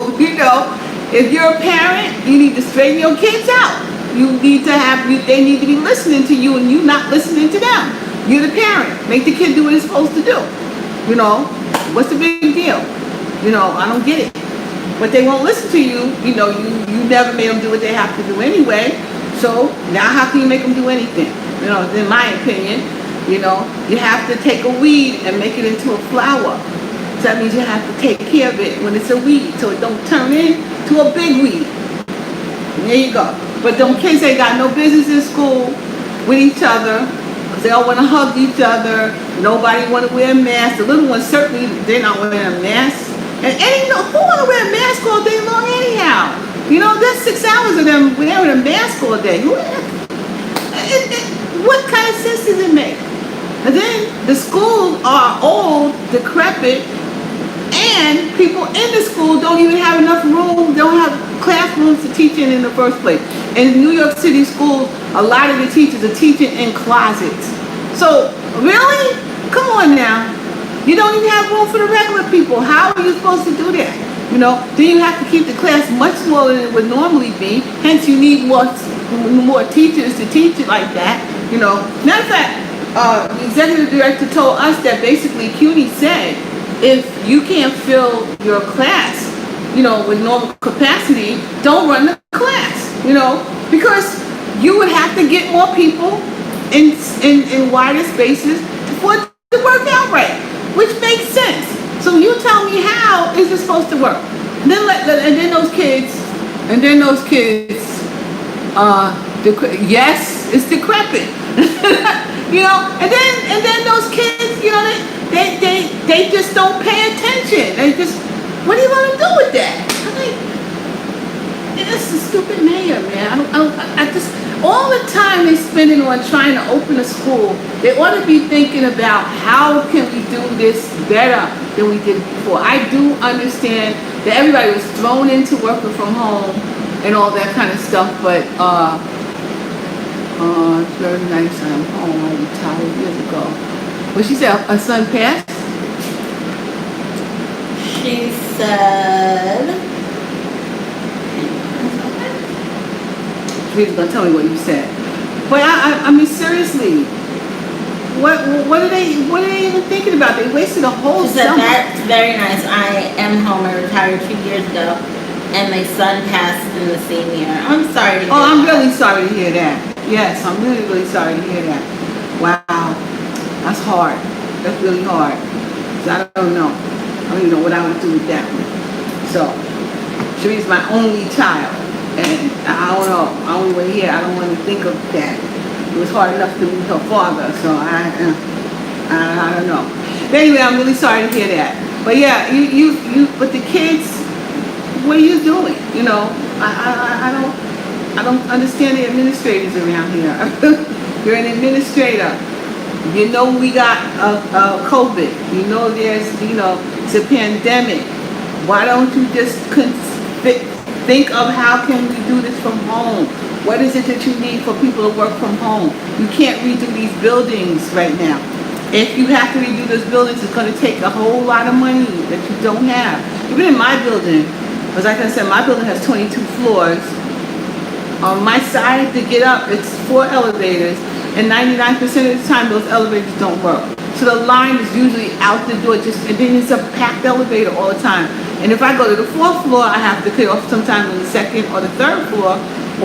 A: If you're a parent, you need to straighten your kids out. They need to be listening to you, and you not listening to them. You're the parent. Make the kid do what it's supposed to do. What's the big deal? I don't get it. But they won't listen to you. You never made them do what they have to do anyway. So now how can you make them do anything? In my opinion, you have to take a weed and make it into a flower. So that means you have to take care of it when it's a weed, so it don't turn into a big weed. And there you go. But them kids ain't got no business in school with each other, because they all want to hug each other. Nobody want to wear a mask. The little ones, certainly, they're not wearing a mask. And who want to wear a mask all day long anyhow? There's 6 hours of them wearing a mask all day. What kind of sense does it make? And then the schools are old, decrepit, and people in the school don't even have enough room, don't have classrooms to teach in the first place. In New York City schools, a lot of the teachers are teaching in closets. So, really? Come on now. You don't even have room for the regular people. How are you supposed to do that? Then you have to keep the class much smaller than it would normally be. Hence, you need more teachers to teach it like that. Matter of fact, the executive director told us that basically CUNY said, if you can't fill your class, with normal capacity, don't run the class, because you would have to get more people in wider spaces for it to work out right, which makes sense. So you tell me, how is it supposed to work? And then those kids, yes, it's decrepit. and then those kids, they just don't pay attention. What are you gonna do with that? I'm like, it's a stupid mayor, man. I just, all the time they're spending on trying to open a school, they ought to be thinking about how can we do this better than we did before. I do understand that everybody was thrown into working from home and all that kind of stuff, but it's very nice. I'm home. I retired years ago. But she said her son passed.
C: She said,
A: She's gonna tell me what you said. But I mean, seriously, what are they even thinking about? They wasted a whole
C: she said,
A: summer.
C: that's very nice. I am home. I retired 2 years ago, and my son passed in the same year. I'm sorry to hear
A: Oh, I'm
C: that.
A: really sorry to hear that. Yes, I'm really, really sorry to hear that. Wow, that's hard. That's really hard. 'Cause I don't know. I don't even know what I would do with that one. So, Cherie's my only child. And I don't know, I don't want to hear, I don't want to think of that. It was hard enough to lose her father, so I don't know. But anyway, I'm really sorry to hear that. But yeah, but the kids, what are you doing? I don't understand the administrators around here. You're an administrator. We got COVID. It's a pandemic. Why don't you just think of how can we do this from home? What is it that you need for people to work from home? You can't redo these buildings right now. If you have to redo those buildings, it's going to take a whole lot of money that you don't have. Even in my building, because like I said, my building has 22 floors. On my side to get up, it's 4 elevators. and 99% of the time those elevators don't work. So the line is usually out the door, and then it's a packed elevator all the time. And if I go to the 4th floor, I have to get off sometime on the 2nd or the 3rd floor,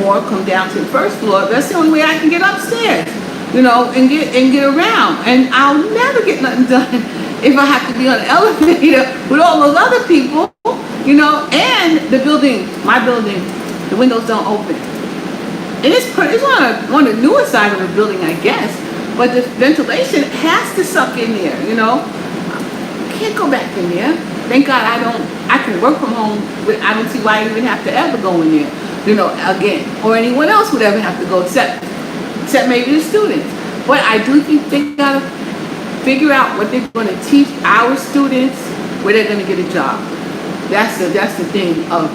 A: or come down to the 1st floor. That's the only way I can get upstairs, and get around. And I'll never get nothing done if I have to be on an elevator with all those other people, and the building, my building, the windows don't open. And it's on the newer side of the building, I guess, but the ventilation has to suck in there, Can't go back in there. Thank God I can work from home, but I don't see why I even have to ever go in there, again, or anyone else would ever have to go except maybe the students. But I do think they gotta figure out what they're gonna teach our students, where they're gonna get a job. That's the thing of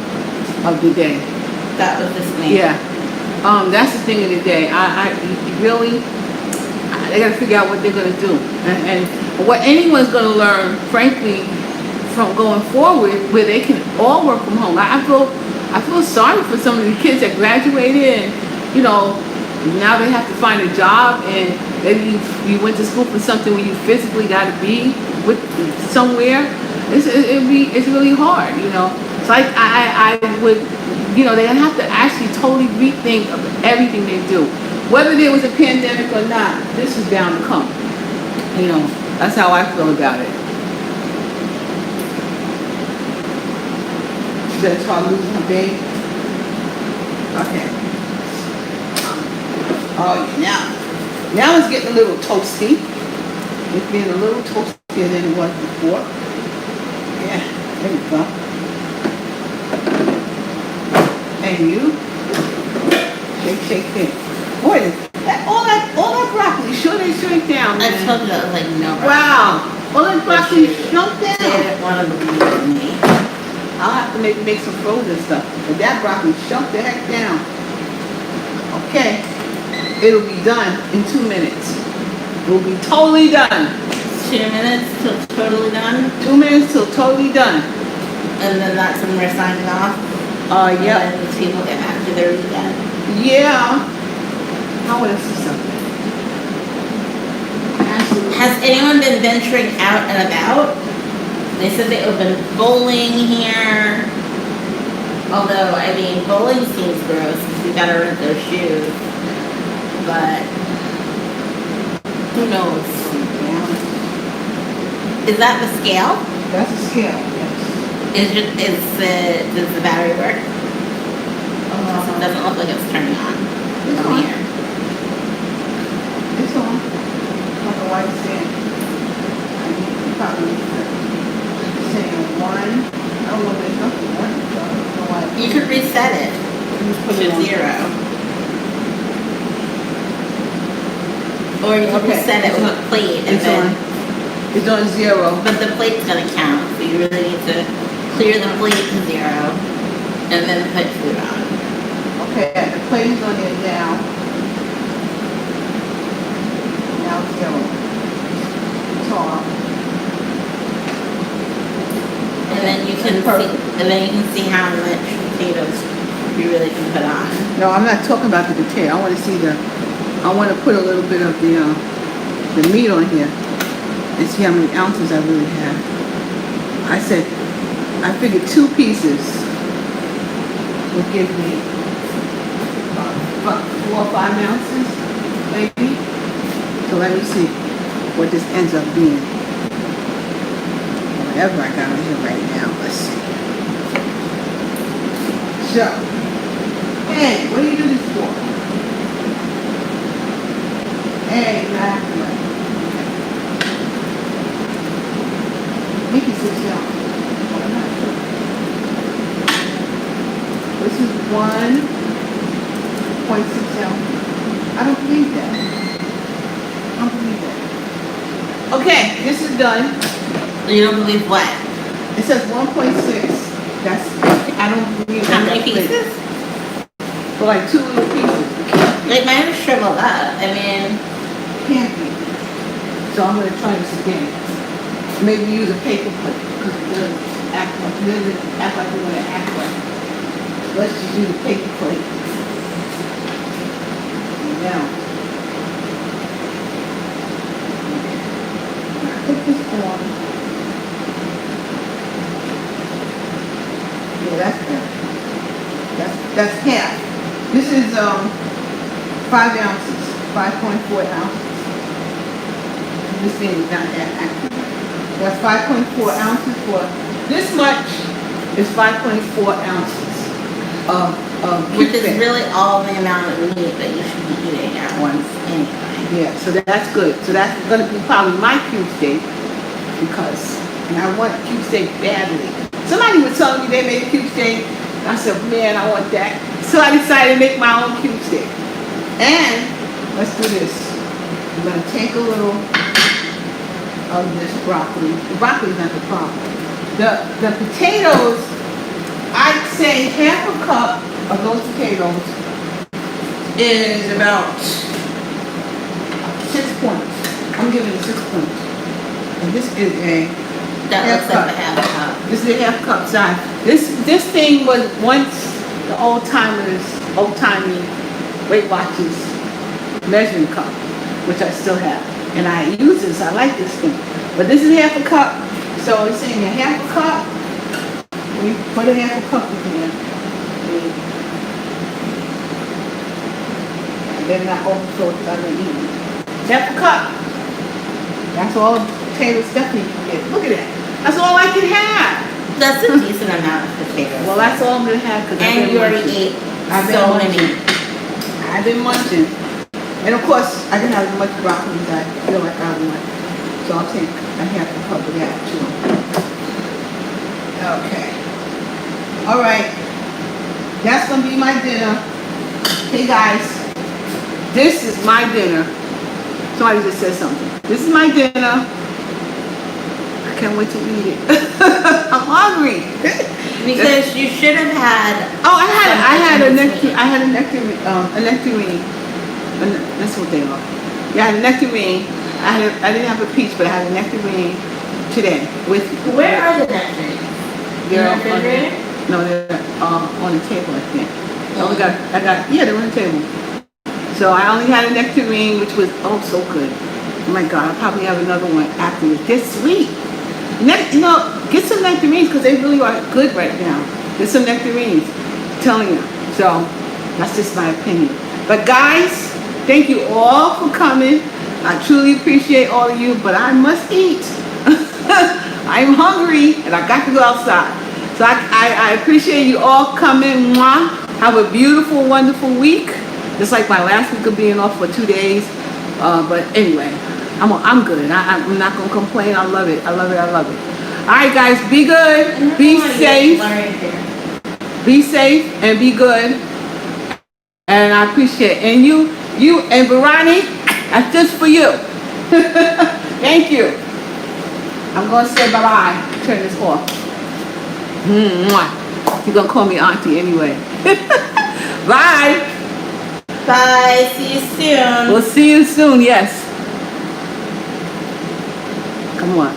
A: the day.
C: That was this thing.
A: Yeah. That's the thing of the day. They gotta figure out what they're gonna do, and what anyone's gonna learn, frankly, from going forward, where they can all work from home. I feel sorry for some of the kids that graduated, and now they have to find a job, and maybe you went to school for something where you physically got to be with somewhere. It's really hard, So I would, they have to actually totally rethink of everything they do. Whether there was a pandemic or not, this is bound to come. That's how I feel about it. She better start losing her baby. Okay. Oh, yeah, now it's getting a little toasty. It's being a little toastier than it was before. Yeah, there we go. And you shake. Boy, all that broccoli sure they shrink down.
C: I told you that was like no broccoli.
A: Wow, all that broccoli shrunk down.
C: They didn't want to believe in me.
A: I'll have to maybe make some frozen stuff. But that broccoli shrunk the heck down. Okay, it'll be done in 2 minutes. It will be totally done.
C: 2 minutes till totally done.
A: 2 minutes till totally done.
C: And then that's when we're signing off.
A: Yeah.
C: And then people get back to their weekend.
A: Yeah. I want to see something.
C: Has anyone been venturing out and about? They said they opened bowling here. Although, bowling seems gross because you gotta rent those shoes. But who knows? Yeah. Is that the scale?
A: That's a scale, yes.
C: Does the battery work? It doesn't look like it's turning on.
A: It's
C: From
A: on.
C: here.
A: It's on. Like a white sand. Probably saying 1. I don't know if there's nothing on it, so I don't know why.
C: You could reset it
A: Put
C: to
A: it on.
C: 0. Or you could
A: Okay,
C: reset it
A: it's
C: with
A: on.
C: a plate and
A: It's
C: then.
A: on. It's on 0.
C: But the plate's gonna count, so you really need to clear the plate to 0 and then put food on.
A: Okay, the plate is on there now. Now it's 0. It's off.
C: And then you can see how much potatoes you really can put on.
A: No, I'm not talking about the potato. I want to put a little bit of the meat on here and see how many ounces I really have. I figured 2 pieces would give me about 4 or 5 ounces, maybe. So let me see what this ends up being. Whatever I got on here right now, let's see. So, hey, what do you do this for? Exactly. Maybe 6 ounces. I'm not sure. This is 1.6 ounces. I don't believe that. Okay, this is done.
C: You don't believe what?
A: It says 1.6. I don't believe
C: How
A: that.
C: many pieces?
A: For like 2 little pieces.
C: Like mine is shriveled up.
A: Can't be. So I'm going to try this again. Maybe use a paper plate because it doesn't act like we want to act like. Let's just use a paper plate. Now, this on. Yeah, that's half. This is 5 ounces, 5.4 ounces. This thing is not that active. That's 5.4 ounces for this much is 5.4 ounces of
C: Which
A: cube
C: is
A: fat.
C: really all the amount of meat that you should be eating at once anyway.
A: Yeah, so that's good. So that's gonna be probably my cube steak because, and I want cube steak badly. Somebody was telling me they made a cube steak. I said, man, I want that. So I decided to make my own cube steak. And let's do this. I'm gonna take a little of this broccoli. The broccoli is not the problem. The potatoes, I'd say half a cup of those potatoes is about 6 points. I'm giving it 6 points. And this is a
C: That
A: half
C: looks like
A: cup.
C: a half cup.
A: This is a half cup size. This thing was once the old-timey Weight Watchers measuring cup, which I still have. And I use this, I like this thing. But this is half a cup, so it's saying a half a cup. We put a half a cup in here. And then not overflow because I'm gonna eat it. Half a cup. That's all potato Stephanie can get. Look at that. That's all I can have.
C: That's a decent amount of potatoes.
A: Well, that's all I'm gonna have because
C: And you already ate
A: I've been
C: so
A: munching.
C: many.
A: I've been munching. And of course, I can have as much broccoli as I feel like I want. So I'll take a half a cup of that too. Okay. All right. That's gonna be my dinner. Hey guys, this is my dinner. Somebody just said something. This is my dinner. I can't wait to eat it. I'm hungry.
C: Because you should have had.
A: Oh, I had a
C: nectarine.
A: nectarine. That's what they are. Yeah, I had a nectarine. I didn't have a peach, but I had a nectarine today with.
C: Where are the nectarines?
A: They're
C: In the refrigerator?
A: no, they're on the table, I think. Yeah, they're on the table. So I only had a nectarine, which was so good. Oh my God, I'll probably have another one after this. They're sweet. Get some nectarines because they really are good right now. Get some nectarines, I'm telling you. So that's just my opinion. But guys, thank you all for coming. I truly appreciate all of you, but I must eat. I'm hungry and I got to go outside. So I appreciate you all coming. Mwah. Have a beautiful, wonderful week. Just like my last week of being off for 2 days. But anyway, I'm good. I'm not going to complain. I love it. I love it. I love it. All right, guys, be good. Be safe. Be safe and be good. And I appreciate it. And you and Barani, that's just for you. Thank you. I'm going to say bye-bye. Turn this off. Mwah. You're going to call me auntie anyway. Bye.
C: Bye. See you soon.
A: We'll see you soon, yes. Come on.